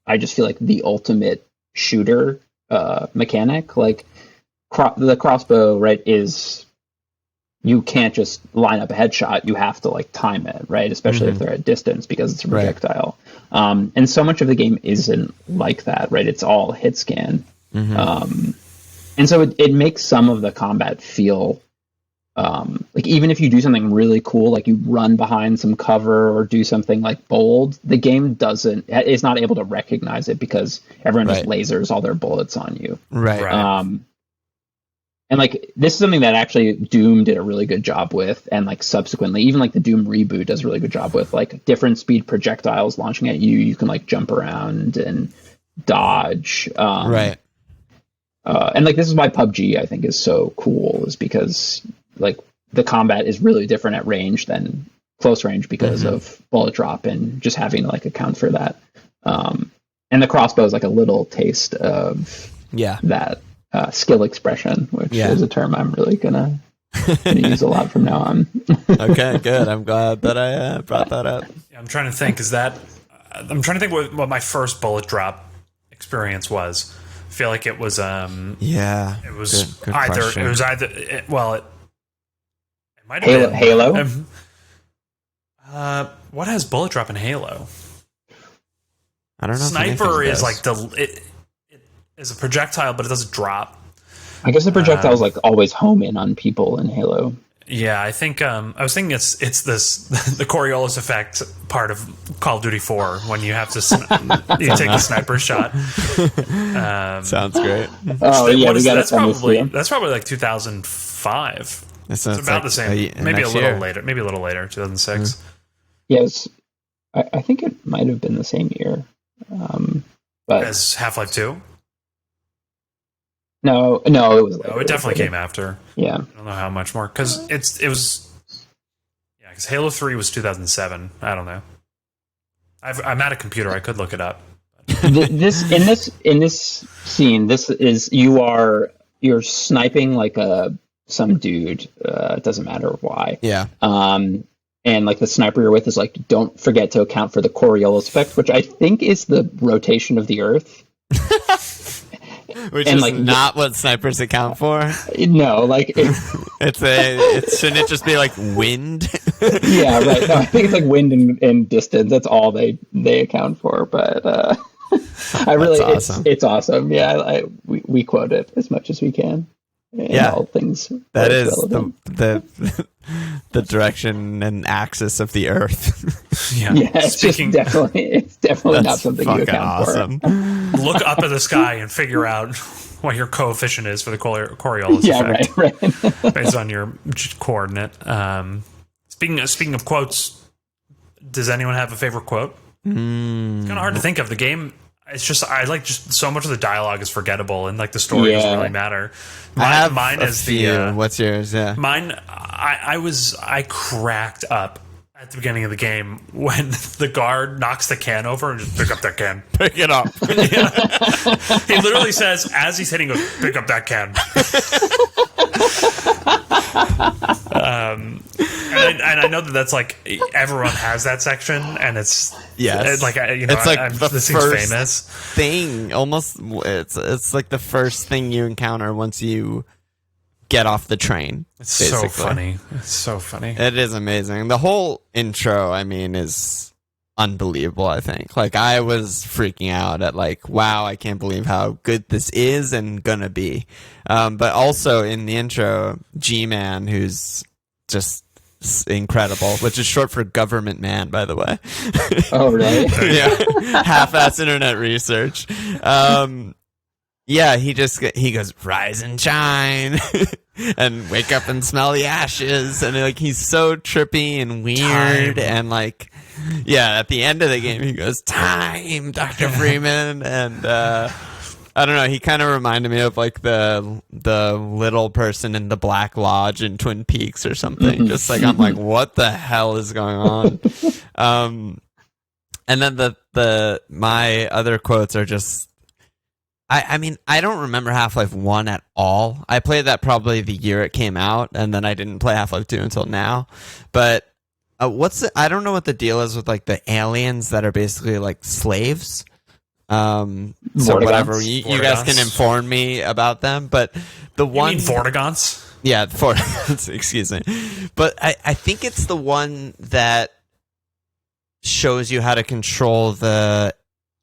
I just feel like the ultimate shooter mechanic. Like the crossbow, right, is, you can't just line up a headshot. You have to like time it, right? Especially if they're at distance, because it's a projectile. Right. And so much of the game isn't like that, right? It's all hit scan. And so it makes some of the combat feel like, even if you do something really cool, like you run behind some cover or do something like bold, the game is not able to recognize it because everyone just lasers all their bullets on you. Right. And like, this is something that actually Doom did a really good job with, and like subsequently, even like the Doom reboot does a really good job with, like different speed projectiles launching at you. You can like jump around and dodge. And like, this is why PUBG I think is so cool, is because like the combat is really different at range than close range because of bullet drop and just having to like account for that. And the crossbow is like a little taste of that. Skill expression, which is a term I'm really gonna use a lot from now on. Okay, good. I'm glad that I brought that up. Yeah, I'm trying to think. I'm trying to think what my first bullet drop experience was. I feel like it was. It was good either. question. It was either. It might have been Halo. What has bullet drop in Halo? I don't know. Sniper is like it is a projectile, but it doesn't drop. I guess the projectiles like always home in on people in Halo. Yeah, I think I was thinking it's this the coriolis effect part of Call of Duty 4 when you have to you take the sniper shot. Sounds great. Oh yeah, that's probably like 2005. It's about like the same, maybe a little later, 2006. Yes, I think it might have been the same year. But as Half-Life 2. No, it was later. No, it definitely came after. Yeah. I don't know how much more, because because Halo 3 was 2007. I don't know. I'm at a computer. I could look it up. In this scene, you're sniping like some dude. It doesn't matter why. Yeah. And like the sniper you're with is like, don't forget to account for the Coriolis effect, which I think is the rotation of the Earth. Which is like not what snipers account for. No, like shouldn't it just be like wind? Yeah, right. No, I think it's like wind and distance. That's all they account for. But it's awesome. Yeah, we quote it as much as we can. All things that is the direction and axis of the Earth. Yeah, it's definitely not something you account for. Look up at the sky and figure out what your coefficient is for the Coriolis effect. Right. Based on your coordinate. Speaking of quotes, does anyone have a favorite quote? It's kind of hard to think of. The game, it's just, I like just so much of the dialogue is forgettable, and like the story doesn't really matter. Mine is the what's yours? Yeah, mine. I cracked up at the beginning of the game when the guard knocks the can over and just pick up that can. Pick it up. He literally says, as he's hitting, goes, pick up that can. And I know that's like everyone has that section, and it's it's like the this first famous thing. Almost, it's like the first thing you encounter once you get off the train. It's so funny. It's so funny. It is amazing. The whole intro, I mean, is unbelievable. I think like I was freaking out at like, wow, I can't believe how good this is and gonna be. But also in the intro, G-Man, who's just incredible, which is short for government man, by the way. Oh, really? Yeah, half-ass internet research. Yeah, he goes, rise and shine, and wake up and smell the ashes, and like he's so trippy and weird, and like, yeah, at the end of the game he goes, time, Dr. Freeman, and I don't know, he kind of reminded me of like the little person in the Black Lodge in Twin Peaks or something. Just like, I'm like, what the hell is going on? And then my other quotes are just, I mean, I don't remember Half-Life 1 at all. I played that probably the year it came out, and then I didn't play Half-Life 2 until now. But I don't know what the deal is with like the aliens that are basically like slaves. So whatever, you guys can inform me about them. But the one, you mean Vortigons? Yeah, Vortigons. Excuse me, but I think it's the one that shows you how to control the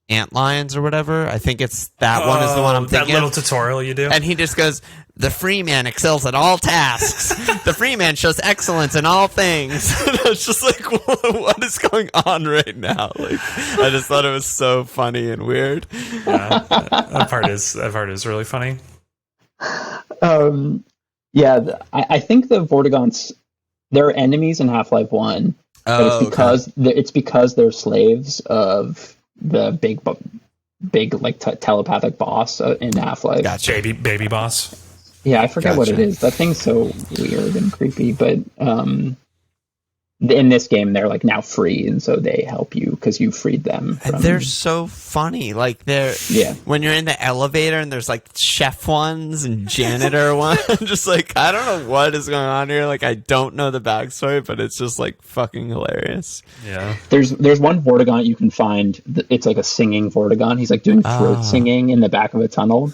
antlions or whatever. I think it's that one is the one I'm thinking. That little tutorial you do, and he just goes, "The free man excels at all tasks. The free man shows excellence in all things." And I was just like, what is going on right now? Like, I just thought it was so funny and weird. Yeah, that part is really funny. Yeah, I think the Vortigons, they're enemies in Half-Life 1, but it's because they're slaves of the big like telepathic boss in Half-Life. Gotcha. Baby boss. Yeah, I forget what it is. That thing's so weird and creepy, but in this game they're like now free, and so they help you because you freed them. They're so funny. Like when you're in the elevator and there's like chef ones and janitor ones. I'm just like, I don't know what is going on here. Like, I don't know the backstory, but it's just like fucking hilarious. Yeah. There's one Vortigon you can find. It's like a singing Vortigon. He's like doing throat singing in the back of a tunnel.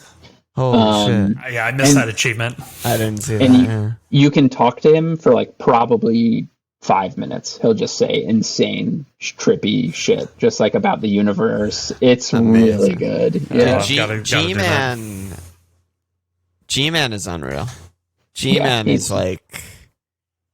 Holy shit. Yeah, I missed that achievement. I didn't see and that. You can talk to him for like probably 5 minutes. He'll just say insane, trippy shit, just like about the universe. It's amazing. Really good. Yeah, G-Man is unreal. G-Man is like,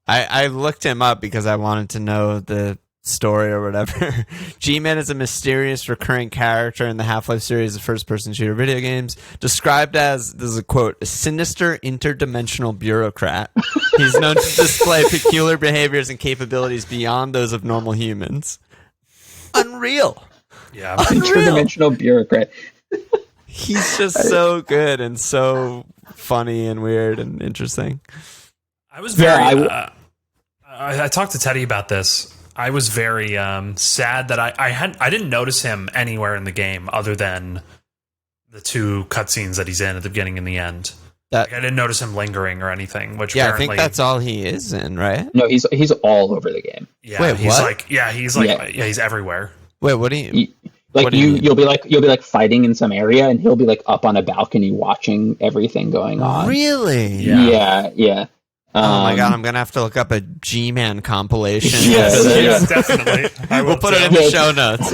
I looked him up because I wanted to know the story or whatever. G-Man is a mysterious recurring character in the Half-Life series of first-person shooter video games, described as, this is a quote, a sinister interdimensional bureaucrat. He's known to display peculiar behaviors and capabilities beyond those of normal humans. Unreal. Yeah. Interdimensional bureaucrat. He's just so good and so funny and weird and interesting. I was very... I talked to Teddy about this. I was very sad that I didn't notice him anywhere in the game other than the 2 cutscenes that he's in at the beginning and the end. I didn't notice him lingering or anything. Which I think that's all he is in, right? No, he's all over the game. Yeah, wait, he's what? He's everywhere. Wait, what do you? You'll be like fighting in some area, and he'll be like up on a balcony watching everything going on. Really? Yeah. Oh my god, I'm gonna have to look up a G-Man compilation. Yes, definitely. We'll put it in the show notes.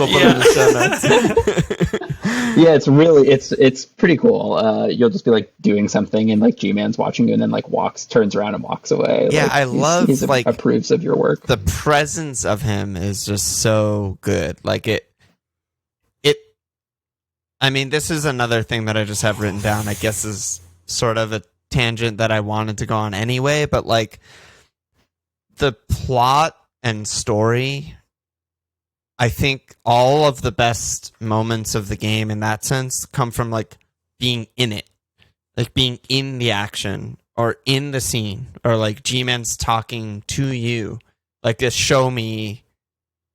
Yeah, it's pretty cool. You'll just be like doing something, and like G-Man's watching you, and then like turns around and walks away. Yeah, like, I love he like approves of your work. The presence of him is just so good. Like it. I mean, this is another thing that I just have written down. I guess is sort of a tangent that I wanted to go on anyway, but like the plot and story, I think all of the best moments of the game in that sense come from like being in it, like being in the action or in the scene, or like G-Man's talking to you, like this show me,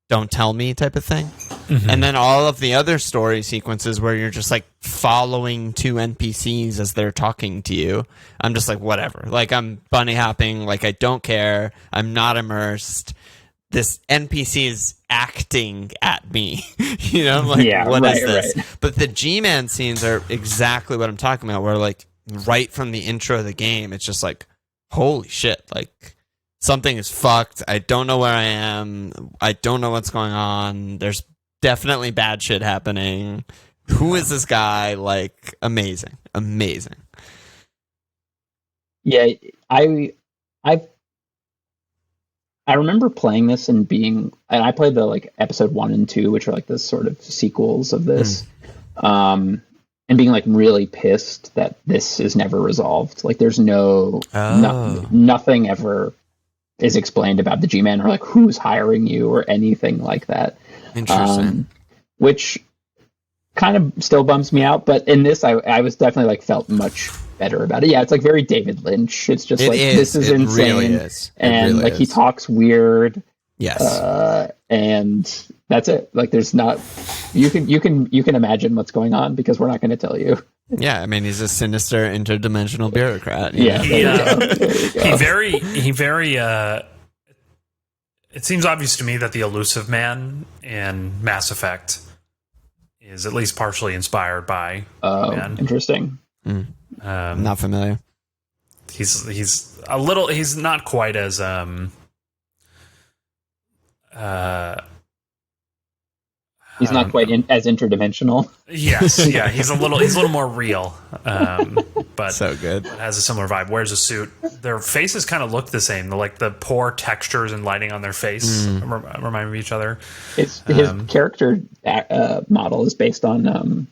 don't tell me type of thing. Mm-hmm. And then all of the other story sequences where you're just like following 2 NPCs as they're talking to you. I'm just like, whatever. Like, I'm bunny hopping. Like, I don't care. I'm not immersed. This NPC is acting at me. You know, like, what is this? Right. But the G-Man scenes are exactly what I'm talking about, where like right from the intro of the game, it's just like, holy shit. Like, something is fucked. I don't know where I am. I don't know what's going on. There's definitely bad shit happening. Who is this guy? Like, amazing. Yeah, I've I remember playing this and I played the like episode 1 and 2, which are like the sort of sequels of this, and being like really pissed that this is never resolved. Like there's nothing ever is explained about the G-Man or like who's hiring you or anything like that. Interesting. Which kind of still bums me out, but in this I was definitely like felt much better about it. Yeah, it's like very David Lynch. It's just this is insane. Really is. And really like is. he talks weird. Yes. And that's it. Like there's not you can imagine what's going on because we're not going to tell you. Yeah, I mean he's a sinister interdimensional bureaucrat. Yeah. He very it seems obvious to me that the elusive man in Mass Effect is at least partially inspired by Man. Interesting. Not familiar. He's a little. He's not quite as He's not quite as interdimensional. Yes, yeah, he's a little more real, but So good. has a similar vibe. Wears a suit. Their faces kind of look the same. Like the poor textures and lighting on their face remind me of each other. His character model is based on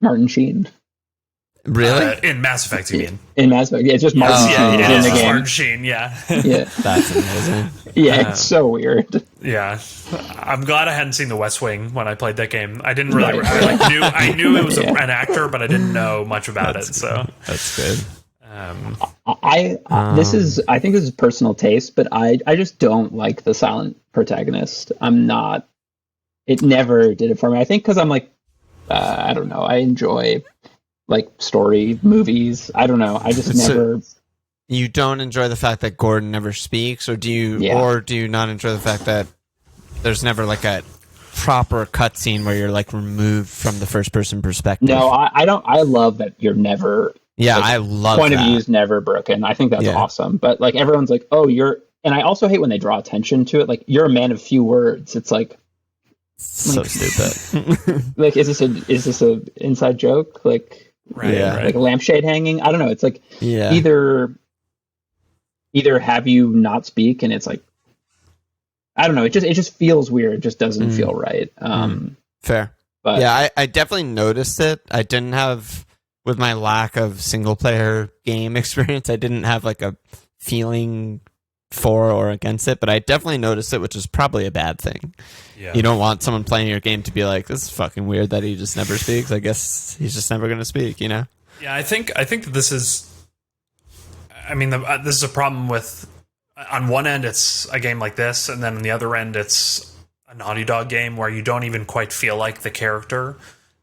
Martin Sheen. Really? In Mass Effect, you mean? In Mass Effect, yeah, it's just Martin Sheen It in is the game. Martin Sheen, yeah. Yeah, That's amazing. yeah, it's so weird. Yeah, I'm glad I hadn't seen The West Wing when I played that game. I didn't really. I knew it was an actor, but I didn't know much about it. So That's good. I think this is personal taste, but I just don't like the silent protagonist. It never did it for me. I think because I'm like, I don't know. I enjoy like story movies. I don't know. I just never. You don't enjoy the fact that Gordon never speaks, or do you not enjoy the fact that there's never like a proper cutscene where you're like removed from the first person perspective? No, I don't. I love that you're never. Yeah, like, I love point that. of view is never broken. I think that's Yeah. awesome. But like everyone's like, oh, you're. And I also hate when they draw attention to it. Like you're a man of few words. It's like. So stupid. Like is this a inside joke? Like Right, Yeah. right. like a lampshade hanging? I don't know. It's like Yeah. either have you not speak and it's like I don't know, it just feels weird. It just doesn't feel right. Fair. But Yeah, I definitely noticed it. I didn't have, with my lack of single player game experience, I didn't have like a feeling for or against it, but I definitely noticed it, which is probably a bad thing. Yeah. You don't want someone playing your game to be like, this is fucking weird that he just never speaks. I guess he's just never going to speak, you know? Yeah, I think that this is. I mean, this is a problem with. On one end, it's a game like this, and then on the other end, it's a Naughty Dog game where you don't even quite feel like the character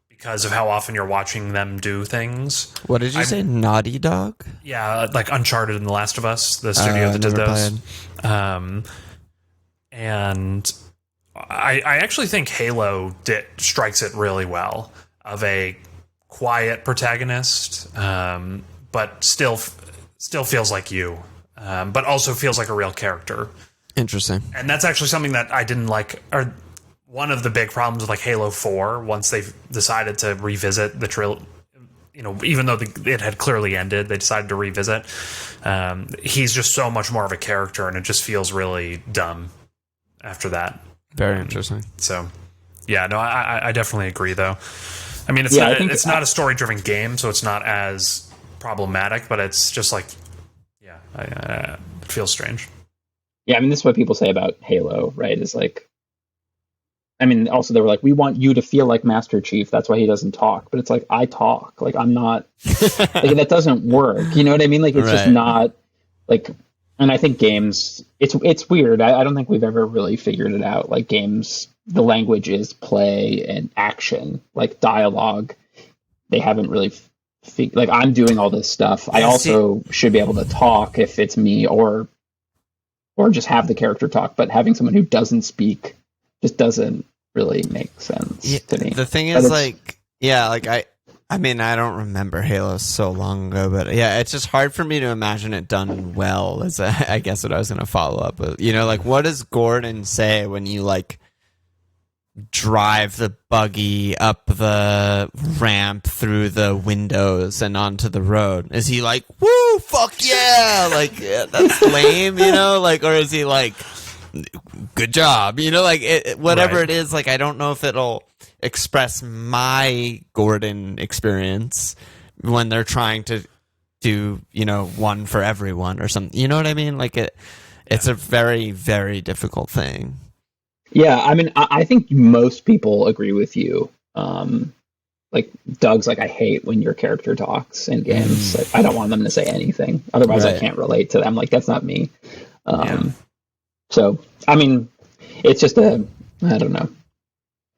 because of how often you're watching them do things. What did you say? Naughty Dog? Yeah, like Uncharted and The Last of Us, the studio that did never those. played. And I actually think Halo strikes it really well, of a quiet protagonist, but still feels like you, but also feels like a real character. Interesting. And that's actually something that I didn't like, or one of the big problems with like Halo 4, once they've decided to revisit the trilogy, you know, even though it had clearly ended, they decided to revisit. He's just so much more of a character, and it just feels really dumb after that. Very interesting. So, yeah, no, I definitely agree, though. I mean, it's not a story-driven game, so it's not as problematic, but it's just like, yeah, it feels strange. yeah, I mean, this is what people say about Halo, right? Is like, I mean, also they were like, we want you to feel like Master Chief. That's why he doesn't talk. But it's like, I talk. Like, I'm not. Like, that doesn't work. You know what I mean? Like, it's just not like. And I think games, it's weird. I don't think we've ever really figured it out. Like games, the language is play and action, like dialogue. They haven't really. Like I'm doing all this stuff. I also should be able to talk if it's me, or just have the character talk. But having someone who doesn't speak just doesn't really make sense to me. The thing is, like, yeah, like I mean, I don't remember Halo so long ago, but yeah, it's just hard for me to imagine it done well. Is I guess what I was going to follow up with. You know, like, what does Gordon say when you like drive the buggy up the ramp through the windows and onto the road? Is he like, woo, fuck yeah, like, yeah, that's lame, you know, like, or is he like, good job. You know, like whatever Right. it is, like I don't know if it'll express my Gordon experience when they're trying to do, you know, one for everyone or something. You know what I mean? Like it's a very, very difficult thing. Yeah, I mean, I think most people agree with you. Like Doug's like, I hate when your character talks in games. Like, I don't want them to say anything. Otherwise, I Right. can't relate to them. Like, that's not me. So, I mean, it's just I don't know.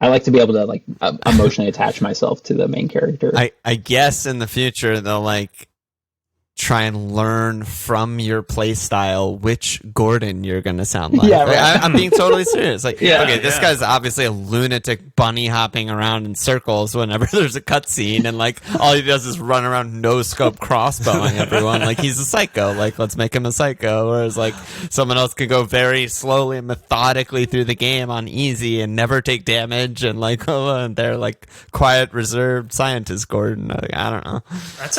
I like to be able to like emotionally attach myself to the main character. I guess in the future they'll like try and learn from your play style which Gordon you're gonna sound like. Yeah, Like, right. I'm being totally serious. Like, Yeah. okay, this Yeah. guy's obviously a lunatic bunny hopping around in circles whenever there's a cutscene, and like all he does is run around no scope crossbowing everyone. Like he's a psycho. Like let's make him a psycho. Whereas like someone else can go very slowly and methodically through the game on easy and never take damage, and like and they're like quiet, reserved scientist Gordon. Like, I don't know. That's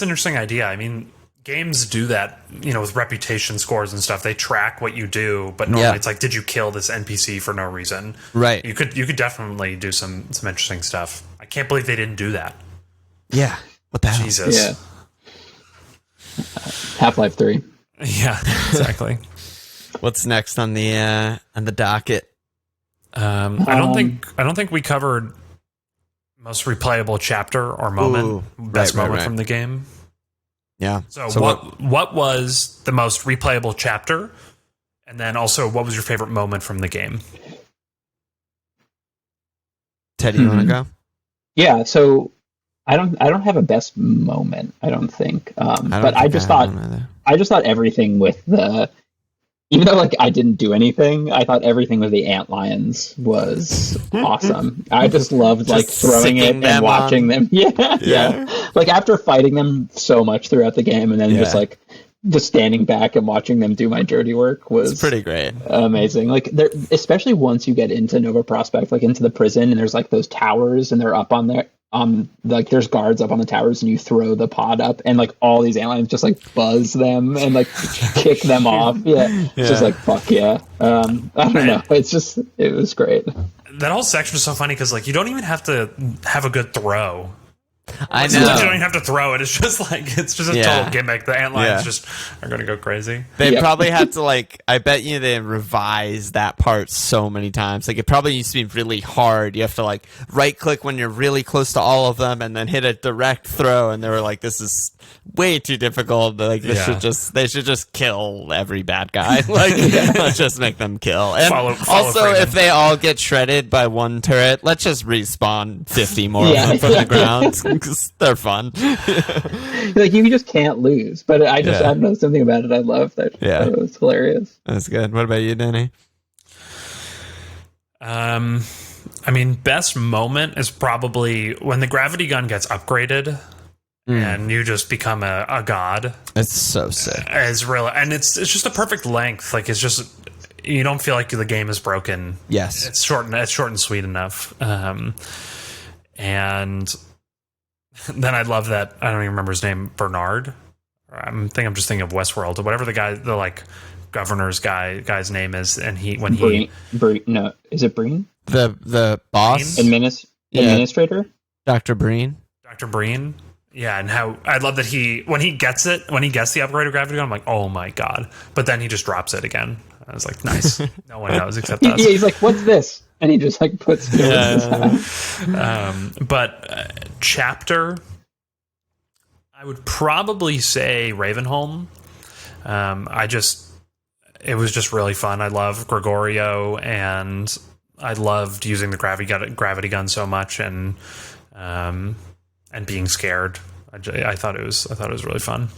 an interesting idea. I mean, games do that, you know, with reputation scores and stuff. They track what you do, but normally Yeah. it's like, did you kill this NPC for no reason? Right. You could definitely do some interesting stuff. I can't believe they didn't do that. Yeah. What the hell? Jesus. Yeah. Half-Life 3. Yeah, exactly. What's next on the docket? I don't think we covered most replayable chapter or moment, Ooh, best right, moment right. from the game. Yeah. So what was the most replayable chapter, and then also what was your favorite moment from the game? Teddy, you want to go? Yeah, so I don't have a best moment, I don't think. But I just thought everything with the, even though like I didn't do anything, I thought everything with the antlions was awesome. I just loved like Just throwing it sicking them and watching on. them. Yeah. Like after fighting them so much throughout the game, and then just standing back and watching them do my dirty work was It's pretty great. amazing. Like there, especially once you get into Nova Prospect, like into the prison, and there's like those towers, and they're up on there. Like there's guards up on the towers, and you throw the pod up, and like all these aliens just like buzz them and like kick them off. Yeah, it's just like fuck yeah. I don't know. It was great. That whole section was so funny because like you don't even have to have a good throw. I Sometimes you don't know. even have to throw it. It's just like it's just a Yeah. total gimmick. The antlions Yeah. just are going to go crazy. They Yeah. probably had to like. I bet you they revised that part so many times. Like it probably used to be really hard. You have to like right click when you're really close to all of them, and then hit a direct throw. And they were like, "This is way too difficult. Like they Yeah. should just kill every bad guy. Like let's just make them kill." And Follow also, Freeman. if they all get shredded by one turret, let's just respawn 50 more Yeah. of them from the ground. 'Cause they're fun. Like you just can't lose. But I don't know, something about it I love that. Yeah. It was hilarious. That's good. What about you, Danny? I mean, best moment is probably when the gravity gun gets upgraded and you just become a god. It's so sick. It's real, and it's just a perfect length. Like it's just you don't feel like the game is broken. Yes. It's short and sweet enough. And then I love that I don't even remember his name, Bernard. I'm just thinking of Westworld or whatever the guy, the like governor's guy's name is, and No, is it Breen? The boss, Administrator? Dr. Breen. Dr. Breen. Yeah, and how I love that when he gets the upgraded gravity gun, I'm like, oh my god. But then he just drops it again. I was like, nice. No one knows except us. Yeah, he's like, what's this? And he just like puts it in his hand. But chapter, I would probably say Ravenholm. It was just really fun. I love Gregorio, and I loved using the gravity gun so much, and being scared. I thought it was really fun.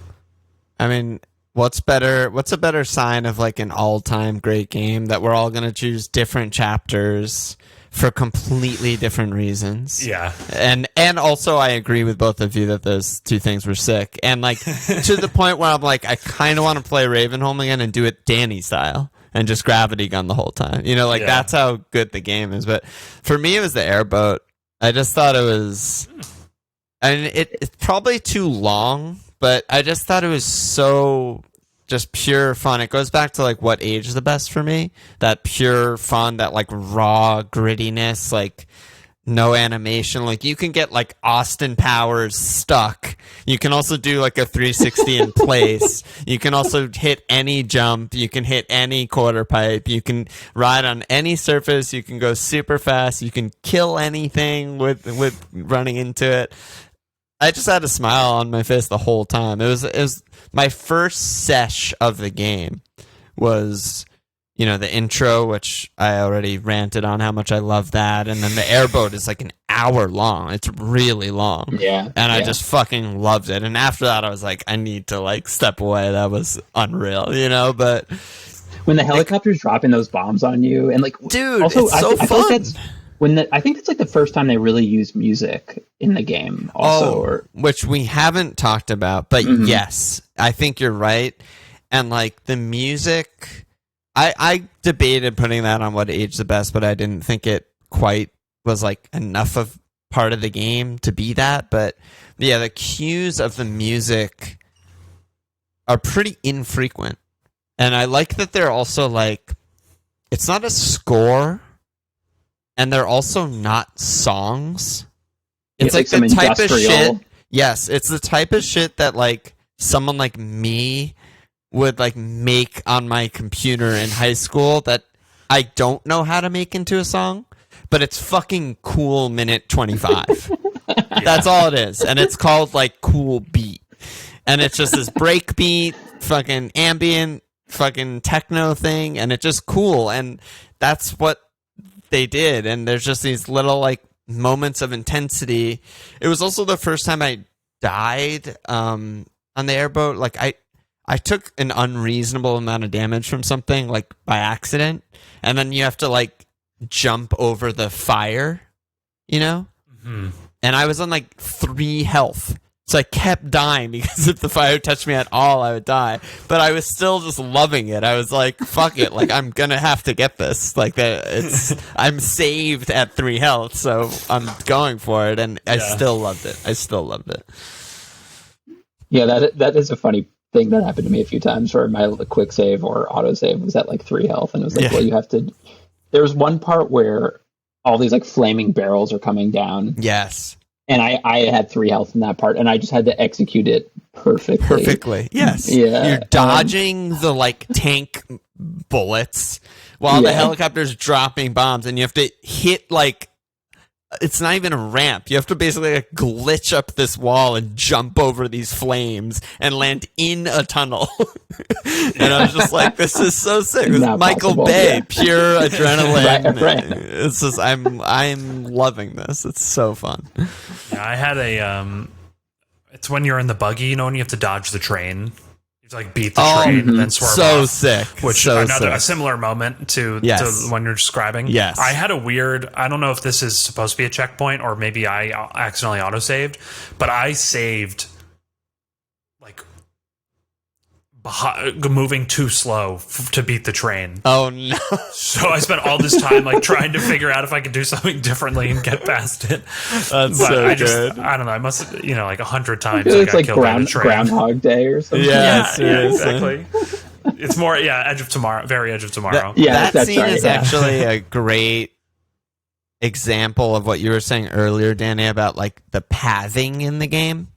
I mean, what's a better sign of like an all-time great game that we're all going to choose different chapters for completely different reasons. Yeah. And also I agree with both of you that those two things were sick. And like to the point where I'm like, I kind of want to play Ravenholm again and do it Danny style and just gravity gun the whole time. You know, like that's how good the game is. But for me, it was the airboat. I just thought it was, I mean, it's probably too long, but I just thought it was so just pure fun. It goes back to like what aged the best for me. That pure fun, that like raw grittiness, like no animation. Like you can get like Austin Powers stuck. You can also do like a 360 in place. You can also hit any jump. You can hit any quarter pipe. You can ride on any surface. You can go super fast. You can kill anything with running into it. I just had a smile on my face the whole time. It was my first sesh of the game was, you know, the intro, which I already ranted on how much I love that. And then the airboat is like an hour long. It's really long. Yeah. And I just fucking loved it. And after that, I was like, I need to like step away. That was unreal, you know, but when the helicopter's dropping those bombs on you and like, dude, also, it's so I feel fun. like I think that's like the first time they really use music in the game also. Which we haven't talked about, but yes, I think you're right. And like the music, I debated putting that on what aged the best, but I didn't think it quite was like enough of part of the game to be that. But yeah, the cues of the music are pretty infrequent. And I like that they're also like, it's not a score, and they're also not songs. It's like the type of shit. Yes, it's the type of shit that like someone like me would like make on my computer in high school that I don't know how to make into a song, but it's fucking cool minute 25. That's all it is. And it's called like cool beat. And it's just this break beat, fucking ambient, fucking techno thing, and it's just cool. And that's what they did. And there's just these little like moments of intensity. It was also the first time I died on the airboat. Like I took an unreasonable amount of damage from something like by accident, and then you have to like jump over the fire, you know? And I was on like 3 health. So I kept dying because if the fire touched me at all, I would die. But I was still just loving it. I was like, fuck it. Like, I'm going to have to get this. Like, I'm saved at 3 health, so I'm going for it. And I still loved it. Yeah, that is a funny thing that happened to me a few times where my quick save or auto save was at like 3 health. And it was like, well, you have to... There was one part where all these like flaming barrels are coming down. Yes. And I had 3 health in that part, and I just had to execute it perfectly. Yes. Yeah. You're dodging the like tank bullets while the helicopter's dropping bombs, and you have to hit like, it's not even a ramp. You have to basically like glitch up this wall and jump over these flames and land in a tunnel. And I was just like, this is so sick. This is Michael Bay, pure adrenaline. Right. It's just, I'm loving this. It's so fun. Yeah, I had it's when you're in the buggy, you know, when you have to dodge the train. To like beat the train and then swerve off. Sick. Which a similar moment to the one you're describing. Yes. I had a weird, I don't know if this is supposed to be a checkpoint or maybe I accidentally auto-saved, but I saved like moving too slow to beat the train. Oh no. So I spent all this time like trying to figure out if I could do something differently and get past it. That's so good. I don't know. I must, like 100 times. It's like Groundhog Day or something. Yeah, exactly. It's more, Edge of Tomorrow, very Edge of Tomorrow. That scene is actually a great example of what you were saying earlier, Danny, about like the pathing in the game.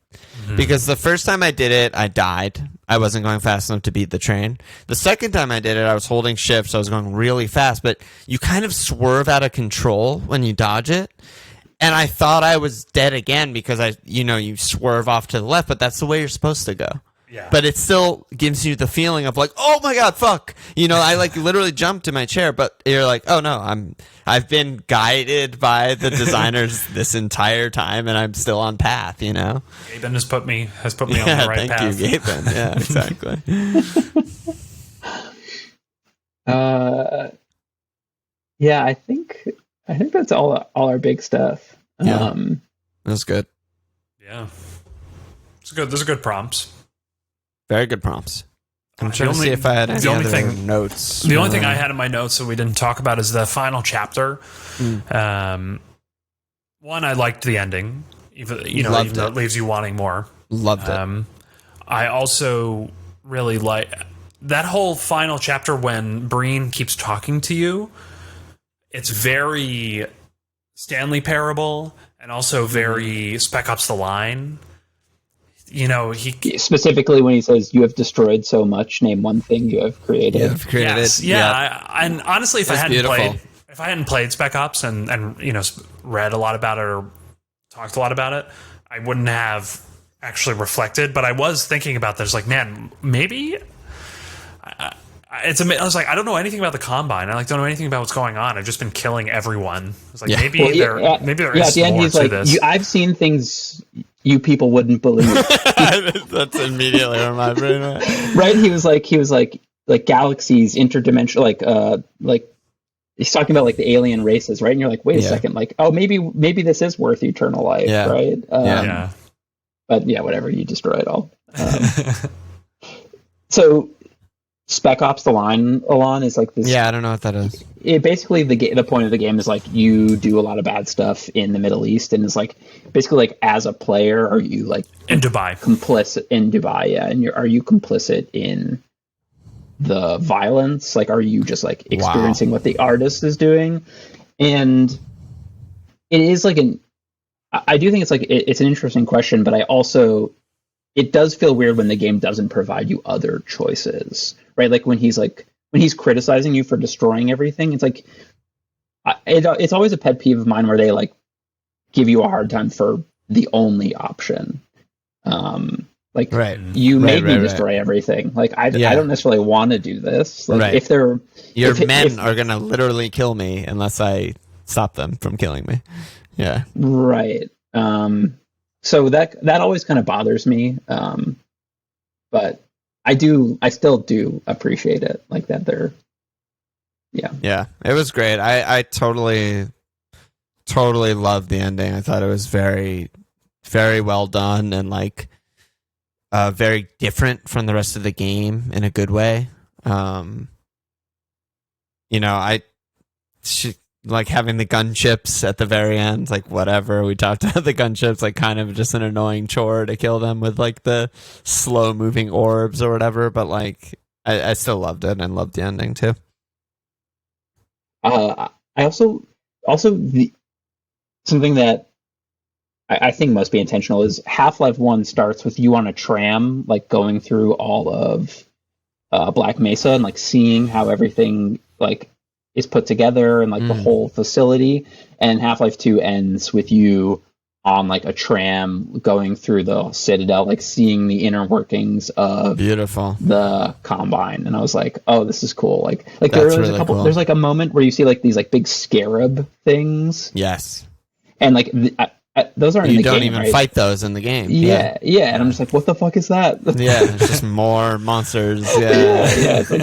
Because the first time I did it, I died. I wasn't going fast enough to beat the train. The second time I did it, I was holding shift, so I was going really fast. But you kind of swerve out of control when you dodge it. And I thought I was dead again because you swerve off to the left, but that's the way you're supposed to go. Yeah. But it still gives you the feeling of like, oh my god, fuck. I like literally jumped in my chair, but you're like, oh no, I've been guided by the designers this entire time, and I'm still on path. Gaben has put me on the right path. Thank you, Gaben. Yeah, exactly. I think that's all our big stuff. That's good. Yeah, those are good prompts. Very good prompts. I'm trying to see if I had any other notes. The only thing I had in my notes that we didn't talk about is the final chapter. One, I liked the ending. Even though it leaves you wanting more. Loved it. I also really that whole final chapter when Breen keeps talking to you, it's very Stanley Parable and also very Spec Ops: The Line. You know, he specifically when he says, "You have destroyed so much. Name one thing you have created." Yes, yeah. Yep. And honestly, if I That's hadn't beautiful. played Spec Ops and you know, read a lot about it or talked a lot about it, I wouldn't have actually reflected. But I was thinking about this, like, man, maybe. I was like, I don't know anything about the Combine. I don't know anything about what's going on. I've just been killing everyone. It's like maybe there is at the end, more he's to like, this. I've seen things you people wouldn't believe. That's immediately on my brain. Right? He was like galaxies, interdimensional, like he's talking about like the alien races, right? And you're like, wait a second, like, oh, maybe this is worth eternal life, right? Yeah. But yeah, whatever. You destroy it all. So. Spec Ops: The Line, Alon, is like this. Yeah, I don't know what that is. It basically the point of the game is like you do a lot of bad stuff in the Middle East, and it's like basically like as a player, are you like in Dubai complicit in Dubai? Yeah, and are you complicit in the violence? Like, are you just like experiencing what the artist is doing? And it is like I do think it's like it's an interesting question, but I also. It does feel weird when the game doesn't provide you other choices, right? Like when he's criticizing you for destroying everything, it's like it's always a pet peeve of mine where they like give you a hard time for the only option. You made me destroy everything. Like I don't necessarily want to do this. Like if they're your men are gonna literally kill me unless I stop them from killing me. Yeah. Right. So that always kind of bothers me, but I still do appreciate it, like that they're, yeah, it was great. I totally loved the ending. I thought it was very, very well done and like very different from the rest of the game in a good way. Like having the gunships at the very end, like whatever. We talked about the gunships, like kind of just an annoying chore to kill them with like the slow moving orbs or whatever. But like, I still loved it and loved the ending too. I also something that I think must be intentional is Half-Life 1 starts with you on a tram, like going through all of Black Mesa and like seeing how everything like is put together and like the whole facility, and Half-Life 2 ends with you on like a tram going through the Citadel, like seeing the inner workings of the Combine. And I was like, oh, this is cool. Like there's really a couple cool. There's like a moment where you see like these like big scarab things. Yes. And like those aren't in the game. You don't even fight those in the game. Yeah. And I'm just like, what the fuck is that? Yeah, it's just more monsters. Yeah. It's like,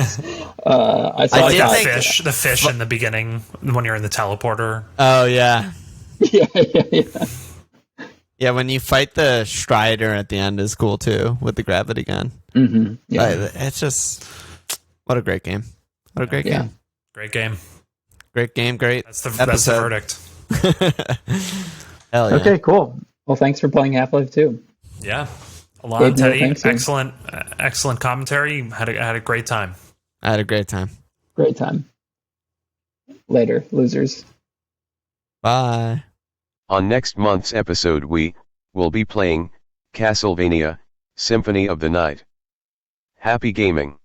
I saw the fish in the beginning when you're in the teleporter. Oh yeah. Yeah. Yeah, when you fight the Strider at the end is cool too with the gravity gun. Mm-hmm. Yeah. It's just what a great game. What a great game. Great game. Great game. Great. That's the verdict. Hell yeah. Okay, cool. Well, thanks for playing Half-Life 2. Yeah. Alon, Teddy, excellent commentary. Had a great time. I had a great time. Great time. Later, losers. Bye. On next month's episode we will be playing Castlevania, Symphony of the Night. Happy gaming.